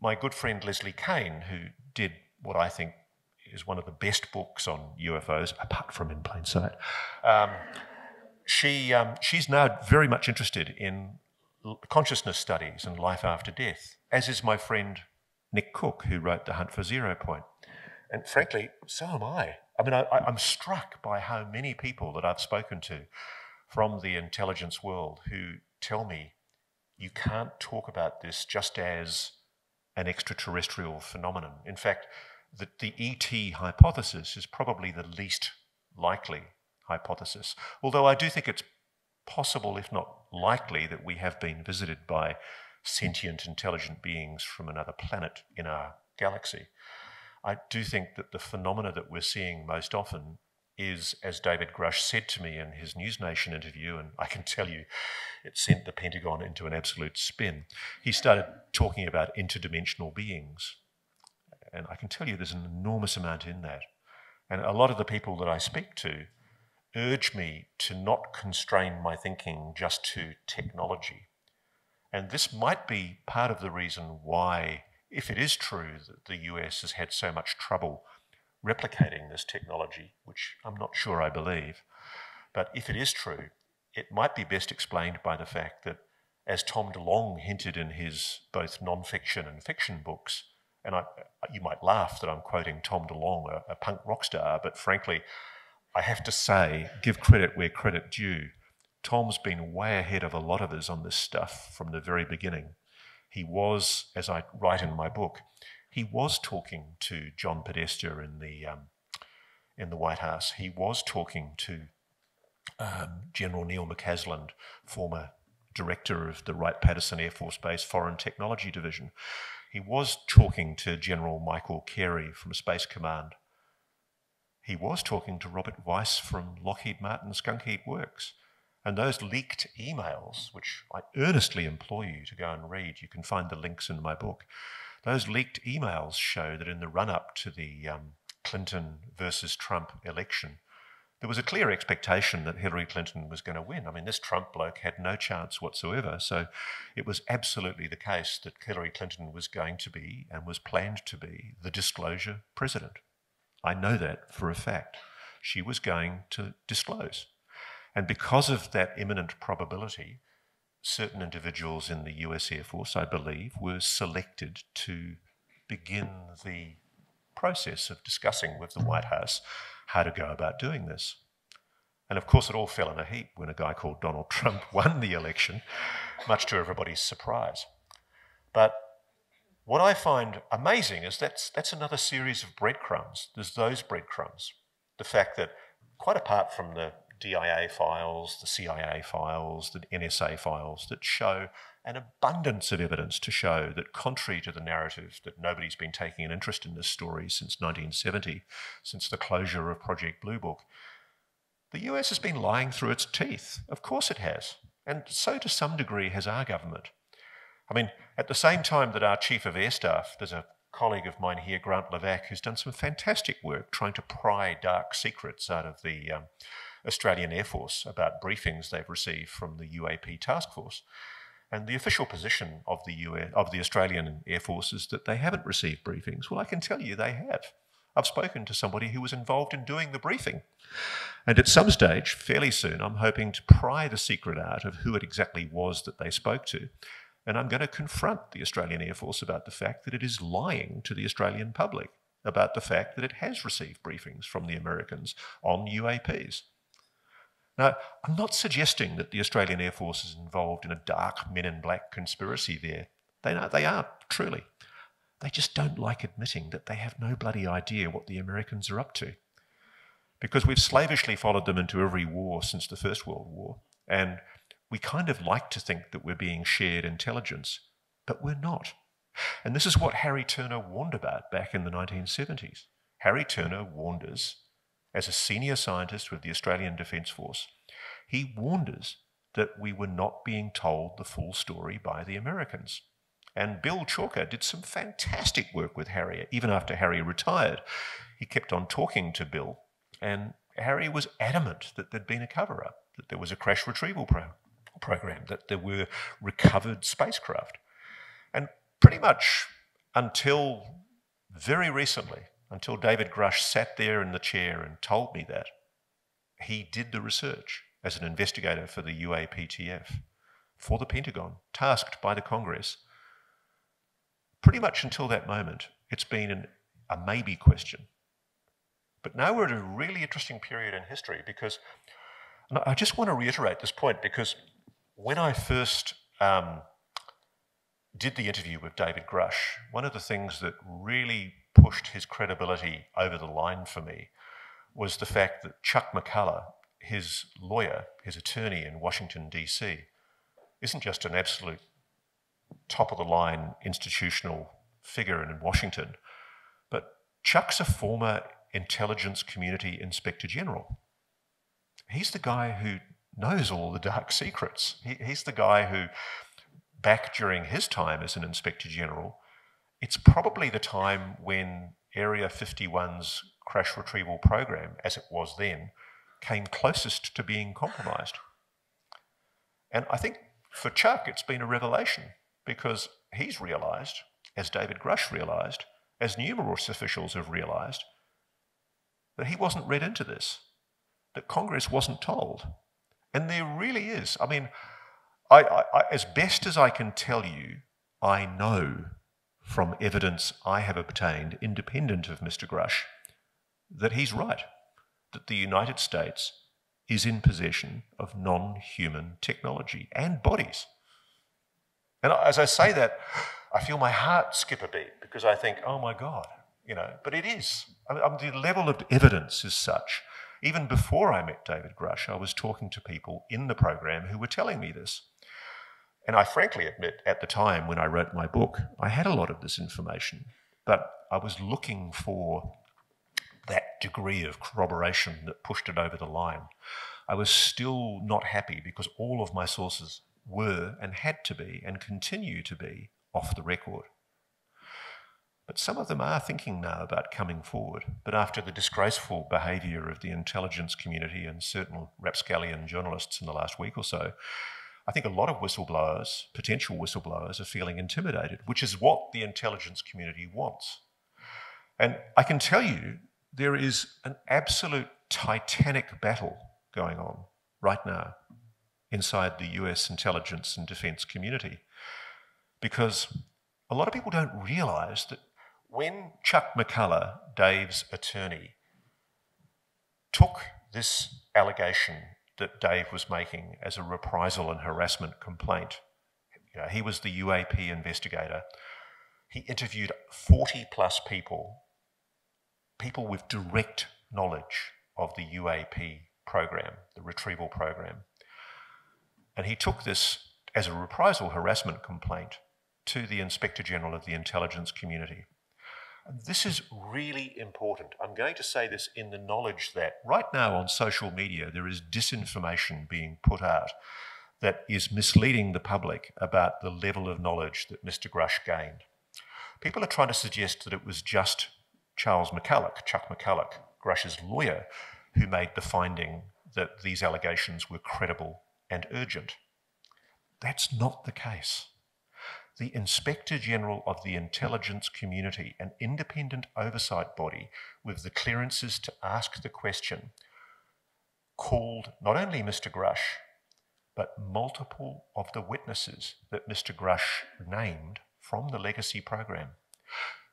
my good friend Leslie Kane, who did what I think is one of the best books on UFOs, apart from In Plain Sight, she's now very much interested in consciousness studies and life after death, as is my friend Nick Cook, who wrote The Hunt for Zero Point. And frankly, so am I. I mean, I'm struck by how many people that I've spoken to from the intelligence world who tell me you can't talk about this just as an extraterrestrial phenomenon. In fact, the ET hypothesis is probably the least likely hypothesis, although I do think it's possible, if not likely, that we have been visited by sentient, intelligent beings from another planet in our galaxy. I do think that the phenomena that we're seeing most often is, as David Grush said to me in his News Nation interview, and I can tell you it sent the Pentagon into an absolute spin. He started talking about interdimensional beings, and I can tell you there's an enormous amount in that. And a lot of the people that I speak to urge me to not constrain my thinking just to technology. And this might be part of the reason why, if it is true that the US has had so much trouble replicating this technology, which I'm not sure I believe, but if it is true, it might be best explained by the fact that, as Tom DeLonge hinted in his both non-fiction and fiction books, and you might laugh that I'm quoting Tom DeLonge, a punk rock star, but frankly, I have to say, give credit where credit due. Tom's been way ahead of a lot of us on this stuff from the very beginning. He was, as I write in my book, he was talking to John Podesta in the White House. He was talking to General Neil McCasland, former director of the Wright-Patterson Air Force Base Foreign Technology Division. He was talking to General Michael Carey from Space Command. He was talking to Robert Weiss from Lockheed Martin Skunk Heap Works. And those leaked emails, which I earnestly implore you to go and read, you can find the links in my book. Those leaked emails show that in the run-up to the Clinton versus Trump election, there was a clear expectation that Hillary Clinton was going to win. I mean, this Trump bloke had no chance whatsoever, so it was absolutely the case that Hillary Clinton was going to be, and was planned to be, the disclosure president. I know that for a fact. She was going to disclose. And because of that imminent probability, certain individuals in the US Air Force, I believe, were selected to begin the process of discussing with the White House how to go about doing this. And of course, it all fell in a heap when a guy called Donald Trump won the election, much to everybody's surprise. But what I find amazing is that's another series of breadcrumbs. There's those breadcrumbs. The fact that, quite apart from the DIA files, the CIA files, the NSA files that show an abundance of evidence to show that, contrary to the narrative that nobody's been taking an interest in this story since 1970, since the closure of Project Blue Book, the US has been lying through its teeth. Of course it has. And so to some degree has our government. I mean, at the same time that our Chief of Air Staff, there's a colleague of mine here, Grant Levac, who's done some fantastic work trying to pry dark secrets out of the Australian Air Force about briefings they've received from the UAP task force. And the official position of the Australian Air Force is that they haven't received briefings. Well, I can tell you they have. I've spoken to somebody who was involved in doing the briefing. And at some stage, fairly soon, I'm hoping to pry the secret out of who it exactly was that they spoke to. And I'm going to confront the Australian Air Force about the fact that it is lying to the Australian public about the fact that it has received briefings from the Americans on UAPs. Now, I'm not suggesting that the Australian Air Force is involved in a dark Men in Black conspiracy there. They are, truly. They just don't like admitting that they have no bloody idea what the Americans are up to. Because we've slavishly followed them into every war since the First World War, and we kind of like to think that we're being shared intelligence, but we're not. And this is what Harry Turner warned about back in the 1970s. Harry Turner warned us, as a senior scientist with the Australian Defence Force, he warned us that we were not being told the full story by the Americans. And Bill Chalker did some fantastic work with Harry. Even after Harry retired, he kept on talking to Bill, and Harry was adamant that there'd been a cover-up, that there was a crash retrieval program, that there were recovered spacecraft. And pretty much until very recently, until David Grush sat there in the chair and told me that, he did the research as an investigator for the UAPTF, for the Pentagon, tasked by the Congress. Pretty much until that moment, it's been a maybe question. But now we're at a really interesting period in history, because, and I just want to reiterate this point, because when I first did the interview with David Grush, one of the things that really pushed his credibility over the line for me was the fact that Chuck McCullough, his lawyer, his attorney in Washington, D.C., isn't just an absolute top-of-the-line institutional figure in Washington, but Chuck's a former intelligence community inspector general. He's the guy who knows all the dark secrets. He's the guy who, back during his time as an inspector general, it's probably the time when Area 51's crash retrieval program, as it was then, came closest to being compromised. And I think for Chuck, it's been a revelation because he's realised, as David Grush realised, as numerous officials have realised, that he wasn't read into this, that Congress wasn't told. And there really is. I mean, I, as best as I can tell you, I know from evidence I have obtained, independent of Mr. Grush, that he's right, that the United States is in possession of non-human technology and bodies. And as I say that, I feel my heart skip a beat because I think, oh my God, but it is. The level of evidence is such. Even before I met David Grush, I was talking to people in the program who were telling me this. And I frankly admit, at the time when I wrote my book, I had a lot of this information, but I was looking for that degree of corroboration that pushed it over the line. I was still not happy because all of my sources were and had to be and continue to be off the record. But some of them are thinking now about coming forward. But after the disgraceful behaviour of the intelligence community and certain rapscallion journalists in the last week or so, I think a lot of whistleblowers, potential whistleblowers, are feeling intimidated, which is what the intelligence community wants. And I can tell you there is an absolute titanic battle going on right now inside the US intelligence and defence community, because a lot of people don't realise that when Chuck McCullough, Dave's attorney, took this allegation that Dave was making as a reprisal and harassment complaint, he was the UAP investigator, he interviewed 40 plus people with direct knowledge of the UAP program, the retrieval program. And he took this as a reprisal harassment complaint to the Inspector General of the intelligence community. And this is really important. I'm going to say this in the knowledge that right now on social media there is disinformation being put out that is misleading the public about the level of knowledge that Mr. Grush gained. People are trying to suggest that it was just Chuck McCulloch, Grush's lawyer, who made the finding that these allegations were credible and urgent. That's not the case. The Inspector General of the intelligence community, an independent oversight body with the clearances to ask the question, called not only Mr. Grush, but multiple of the witnesses that Mr. Grush named from the legacy program.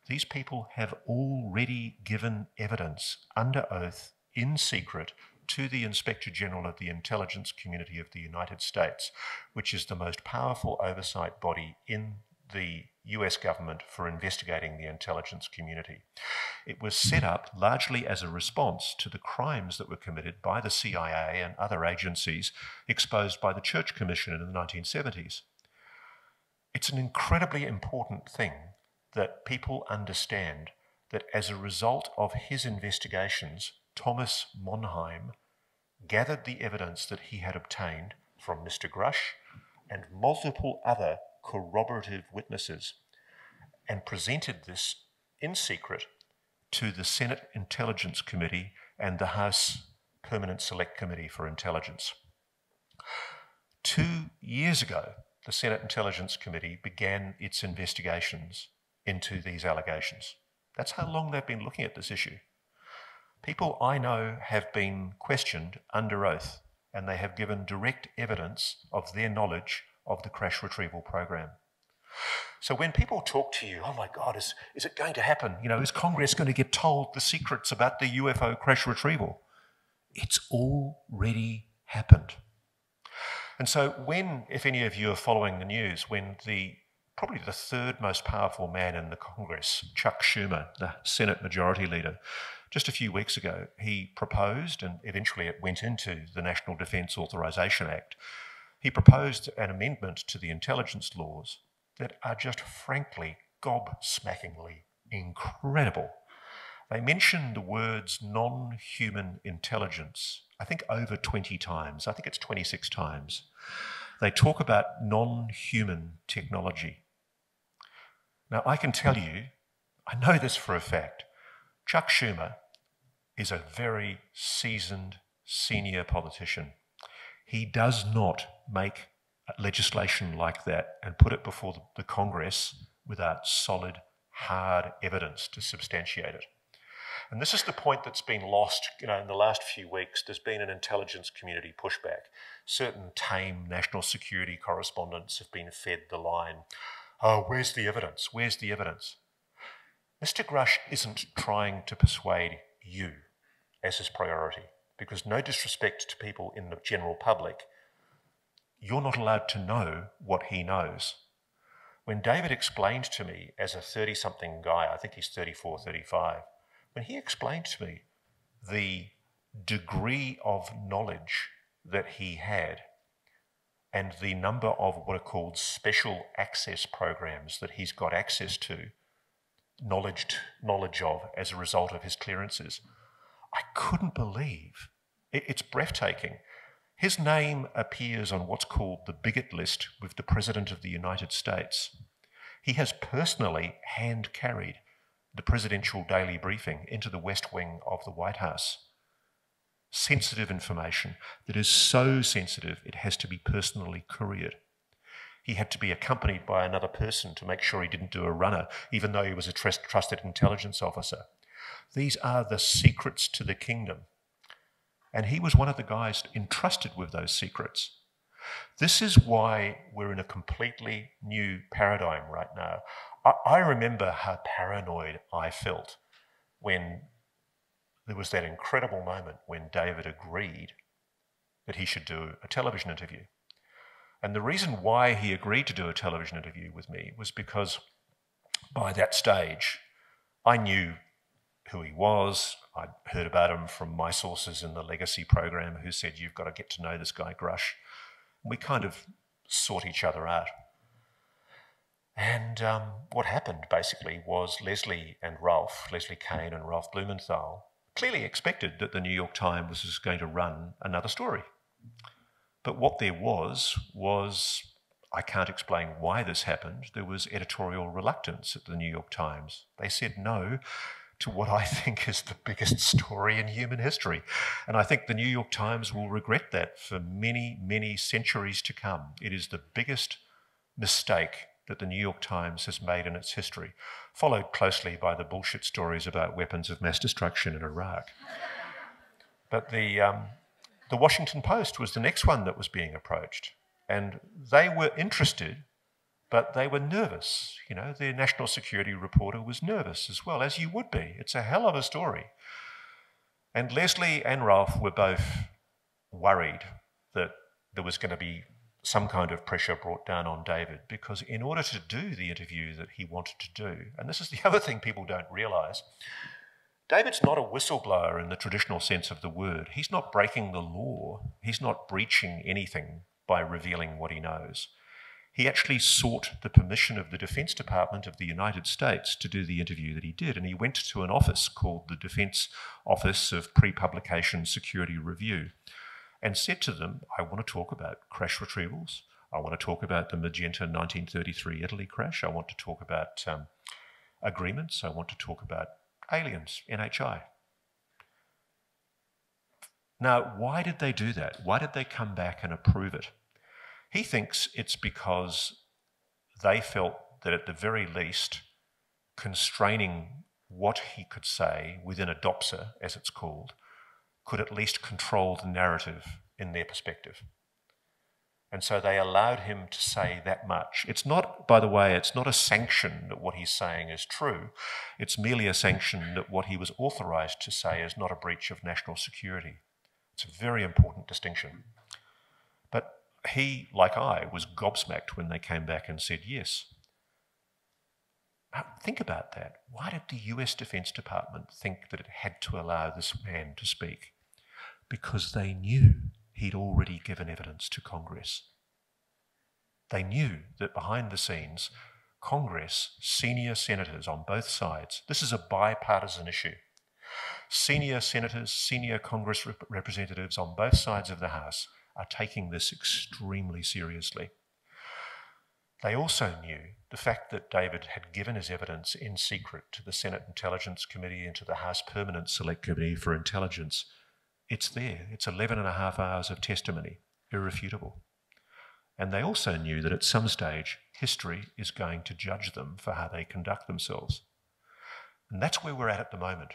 These people have already given evidence under oath in secret to the Inspector General of the Intelligence Community of the United States, which is the most powerful oversight body in the US government for investigating the intelligence community. It was set up largely as a response to the crimes that were committed by the CIA and other agencies exposed by the Church Commission in the 1970s. It's an incredibly important thing that people understand that as a result of his investigations, Thomas Monheim gathered the evidence that he had obtained from Mr. Grush and multiple other corroborative witnesses and presented this in secret to the Senate Intelligence Committee and the House Permanent Select Committee for Intelligence. 2 years ago, the Senate Intelligence Committee began its investigations into these allegations. That's how long they've been looking at this issue. People I know have been questioned under oath, and they have given direct evidence of their knowledge of the crash retrieval program. So when people talk to you, oh my God, is it going to happen? Is Congress going to get told the secrets about the UFO crash retrieval? It's already happened. And so when, if any of you are following the news, when the probably the third most powerful man in the Congress, Chuck Schumer, the Senate Majority Leader, just a few weeks ago, he proposed, and eventually it went into the National Defence Authorisation Act, he proposed an amendment to the intelligence laws that are just frankly gobsmackingly incredible. They mention the words non-human intelligence, I think over 20 times. I think it's 26 times. They talk about non-human technology. Now, I can tell you, I know this for a fact, Chuck Schumer is a very seasoned senior politician. He does not make legislation like that and put it before the Congress without solid, hard evidence to substantiate it. And this is the point that's been lost, in the last few weeks. There's been an intelligence community pushback. Certain tame national security correspondents have been fed the line, oh, where's the evidence? Where's the evidence? Mr. Grush isn't trying to persuade you as his priority, because no disrespect to people in the general public, you're not allowed to know what he knows. When David explained to me as a 30-something guy, I think he's 34, 35, when he explained to me the degree of knowledge that he had and the number of what are called special access programs that he's got access to, knowledge of as a result of his clearances, I couldn't believe. It's breathtaking. His name appears on what's called the bigot list with the President of the United States. He has personally hand-carried the presidential daily briefing into the West Wing of the White House. Sensitive information that is so sensitive it has to be personally couriered. He had to be accompanied by another person to make sure he didn't do a runner, even though he was a trusted intelligence officer. These are the secrets to the kingdom. And he was one of the guys entrusted with those secrets. This is why we're in a completely new paradigm right now. I remember how paranoid I felt when there was that incredible moment when David agreed that he should do a television interview. And the reason why he agreed to do a television interview with me was because by that stage, I knew who he was. I'd heard about him from my sources in the Legacy program who said, you've got to get to know this guy Grush. We kind of sought each other out. And what happened basically was Leslie Kane and Ralph Blumenthal, clearly expected that the New York Times was going to run another story. But what there was, I can't explain why this happened, there was editorial reluctance at the New York Times. They said no to what I think is the biggest story in human history. And I think the New York Times will regret that for many, many centuries to come. It is the biggest mistake that the New York Times has made in its history, followed closely by the bullshit stories about weapons of mass destruction in Iraq. But the Washington Post was the next one that was being approached. And they were interested, but they were nervous. Their national security reporter was nervous as well, as you would be. It's a hell of a story. And Leslie and Ralph were both worried that there was going to be some kind of pressure brought down on David, because in order to do the interview that he wanted to do, and this is the other thing people don't realise, David's not a whistleblower in the traditional sense of the word. He's not breaking the law. He's not breaching anything by revealing what he knows. He actually sought the permission of the Defence Department of the United States to do the interview that he did, and he went to an office called the Defence Office of Pre-Publication Security Review and said to them, I want to talk about crash retrievals. I want to talk about the Magenta 1933 Italy crash. I want to talk about agreements. I want to talk about aliens, NHI. Now, why did they do that? Why did they come back and approve it? He thinks it's because they felt that at the very least, constraining what he could say within a DOPSA, as it's called, could at least control the narrative in their perspective. And so they allowed him to say that much. It's not, by the way, it's not a sanction that what he's saying is true. It's merely a sanction that what he was authorised to say is not a breach of national security. It's a very important distinction. But he, like I, was gobsmacked when they came back and said yes. Think about that. Why did the US Defense Department think that it had to allow this man to speak? Because they knew he'd already given evidence to Congress. They knew that behind the scenes, Congress, senior senators on both sides, this is a bipartisan issue. Senior senators, senior Congress representatives on both sides of the House are taking this extremely seriously. They also knew the fact that David had given his evidence in secret to the Senate Intelligence Committee and to the House Permanent Select Committee for Intelligence. It's there. It's 11.5 hours of testimony, irrefutable. And they also knew that at some stage, history is going to judge them for how they conduct themselves. And that's where we're at the moment.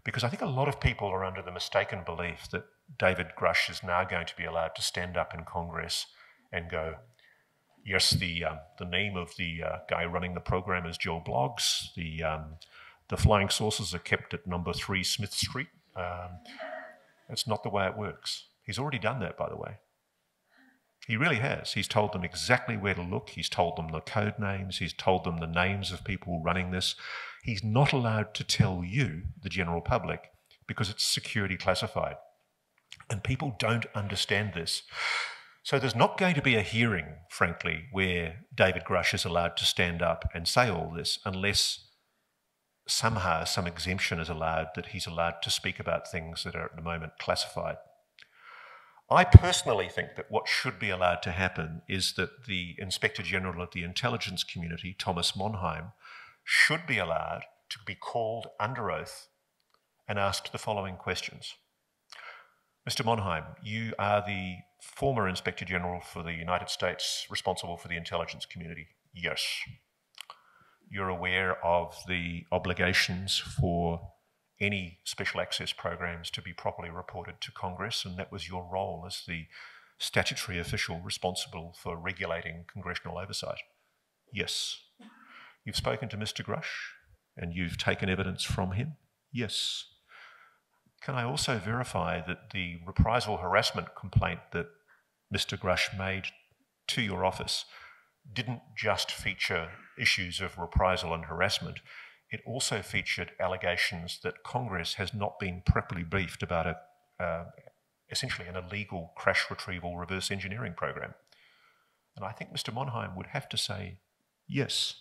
Because I think a lot of people are under the mistaken belief that David Grush is now going to be allowed to stand up in Congress and go, yes, the name of the guy running the program is Joe Bloggs. The flying saucers are kept at number 3 Smith Street. That's not the way it works. He's already done that, by the way. He really has. He's told them exactly where to look. He's told them the code names. He's told them the names of people running this. He's not allowed to tell you, the general public, because it's security classified. And people don't understand this. So there's not going to be a hearing, frankly, where David Grush is allowed to stand up and say all this unless somehow some exemption is allowed that he's allowed to speak about things that are at the moment classified. I personally think that what should be allowed to happen is that the Inspector General of the Intelligence Community, Thomas Monheim, should be allowed to be called under oath and asked the following questions. Mr. Monheim, you are the former Inspector General for the United States responsible for the intelligence community. Yes. You're aware of the obligations for any special access programs to be properly reported to Congress, and that was your role as the statutory official responsible for regulating congressional oversight. Yes. You've spoken to Mr. Grush and you've taken evidence from him? Yes. Can I also verify that the reprisal harassment complaint that Mr. Grush made to your office didn't just feature issues of reprisal and harassment, it also featured allegations that Congress has not been properly briefed about essentially an illegal crash retrieval reverse engineering program? And I think Mr. Monheim would have to say yes.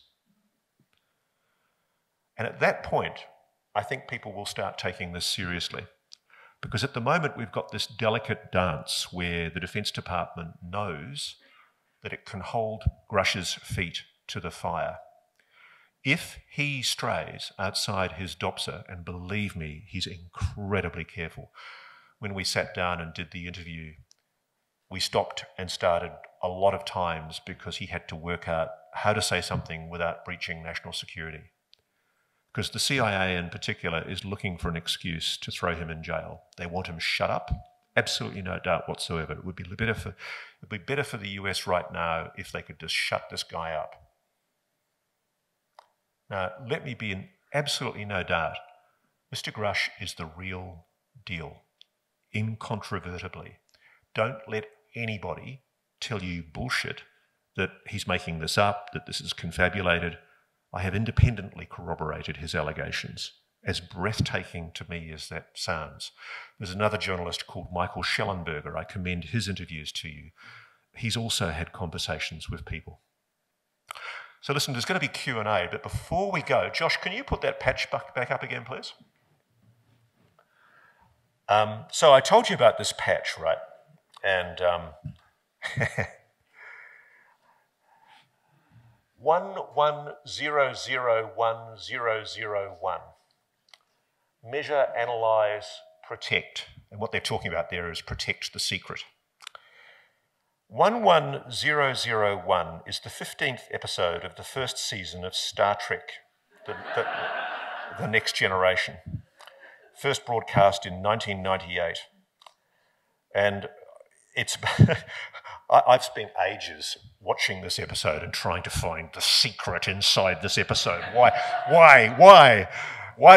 And at that point, I think people will start taking this seriously. Because at the moment, we've got this delicate dance where the Defence Department knows that it can hold Grush's feet to the fire. If he strays outside his DOPSA, and believe me, he's incredibly careful. When we sat down and did the interview, we stopped and started a lot of times because he had to work out how to say something without breaching national security. Because the CIA in particular is looking for an excuse to throw him in jail. They want him shut up, absolutely no doubt whatsoever. It would be better for the US right now if they could just shut this guy up. Now, let me be in absolutely no doubt, Mr. Grush is the real deal, incontrovertibly. Don't let anybody tell you bullshit that he's making this up, that this is confabulated. I have independently corroborated his allegations, as breathtaking to me as that sounds. There's another journalist called Michael Schellenberger. I commend his interviews to you. He's also had conversations with people. So listen, there's going to be Q&A, but before we go, Josh, can you put that patch back up again, please? So I told you about this patch, right? And 11001001. Measure, analyse, protect. And what they're talking about there is protect the secret. 11001 is the 15th episode of the first season of Star Trek, the Next Generation. First broadcast in 1998. And it's... I've spent ages watching this episode and trying to find the secret inside this episode. Why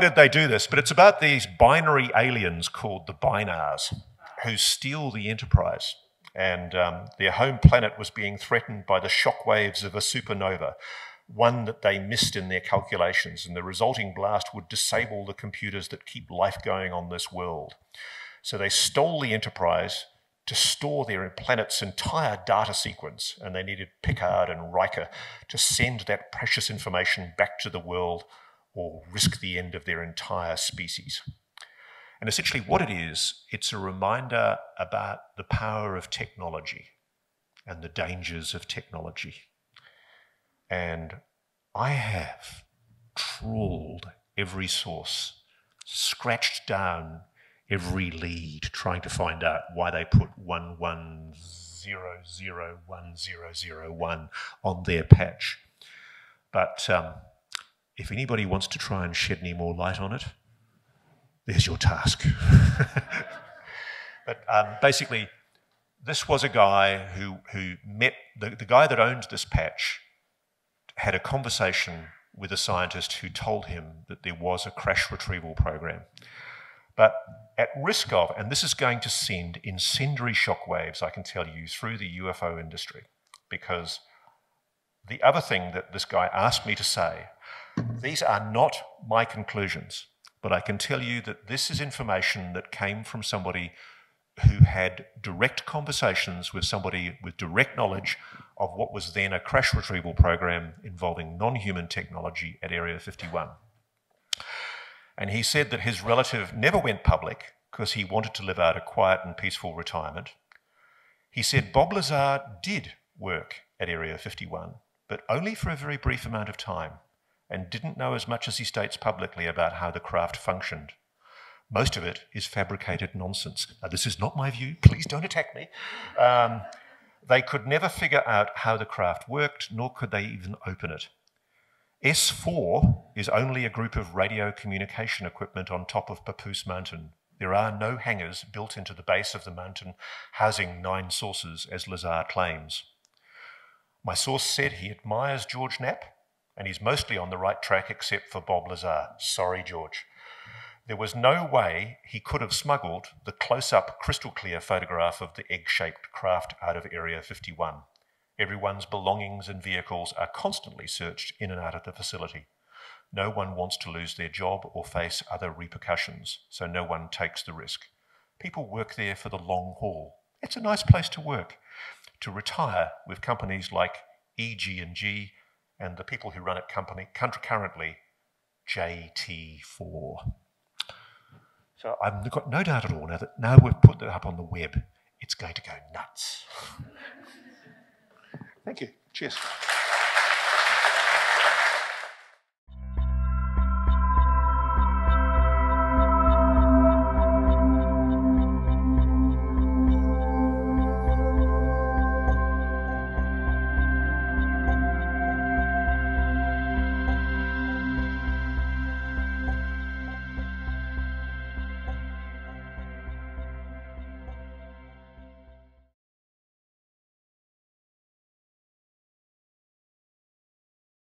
did they do this? But it's about these binary aliens called the Binars who steal the Enterprise. And their home planet was being threatened by the shockwaves of a supernova. one that they missed in their calculations, and the resulting blast would disable the computers that keep life going on this world. So they stole the Enterprise to store their planet's entire data sequence, and they needed Picard and Riker to send that precious information back to the world or risk the end of their entire species. And essentially what it is, it's a reminder about the power of technology and the dangers of technology. And I have trawled every source, scratched down every lead, trying to find out why they put 11001001 on their patch. But if anybody wants to try and shed any more light on it, there's your task. But basically, this was a guy who met, the guy that owned this patch had a conversation with a scientist who told him that there was a crash retrieval program. But at risk of, and this is going to send incendiary shockwaves, I can tell you, through the UFO industry, because the other thing that this guy asked me to say, these are not my conclusions, but I can tell you that this is information that came from somebody who had direct conversations with somebody with direct knowledge of what was then a crash retrieval program involving non-human technology at Area 51. And he said that his relative never went public because he wanted to live out a quiet and peaceful retirement. He said Bob Lazar did work at Area 51, but only for a very brief amount of time, and didn't know as much as he states publicly about how the craft functioned. Most of it is fabricated nonsense. Now, this is not my view. Please don't attack me. They could never figure out how the craft worked, nor could they even open it. S4 is only a group of radio communication equipment on top of Papoose Mountain. There are no hangars built into the base of the mountain housing 9 sources, as Lazar claims. My source said he admires George Knapp, and he's mostly on the right track except for Bob Lazar. Sorry, George. There was no way he could have smuggled the close-up, crystal-clear photograph of the egg-shaped craft out of Area 51. Everyone's belongings and vehicles are constantly searched in and out of the facility. No one wants to lose their job or face other repercussions, so no one takes the risk. People work there for the long haul. It's a nice place to work, to retire with companies like EG&G and the people who run it currently, JT4. So I've got no doubt at all now we've put that up on the web, it's going to go nuts. Thank you. Cheers.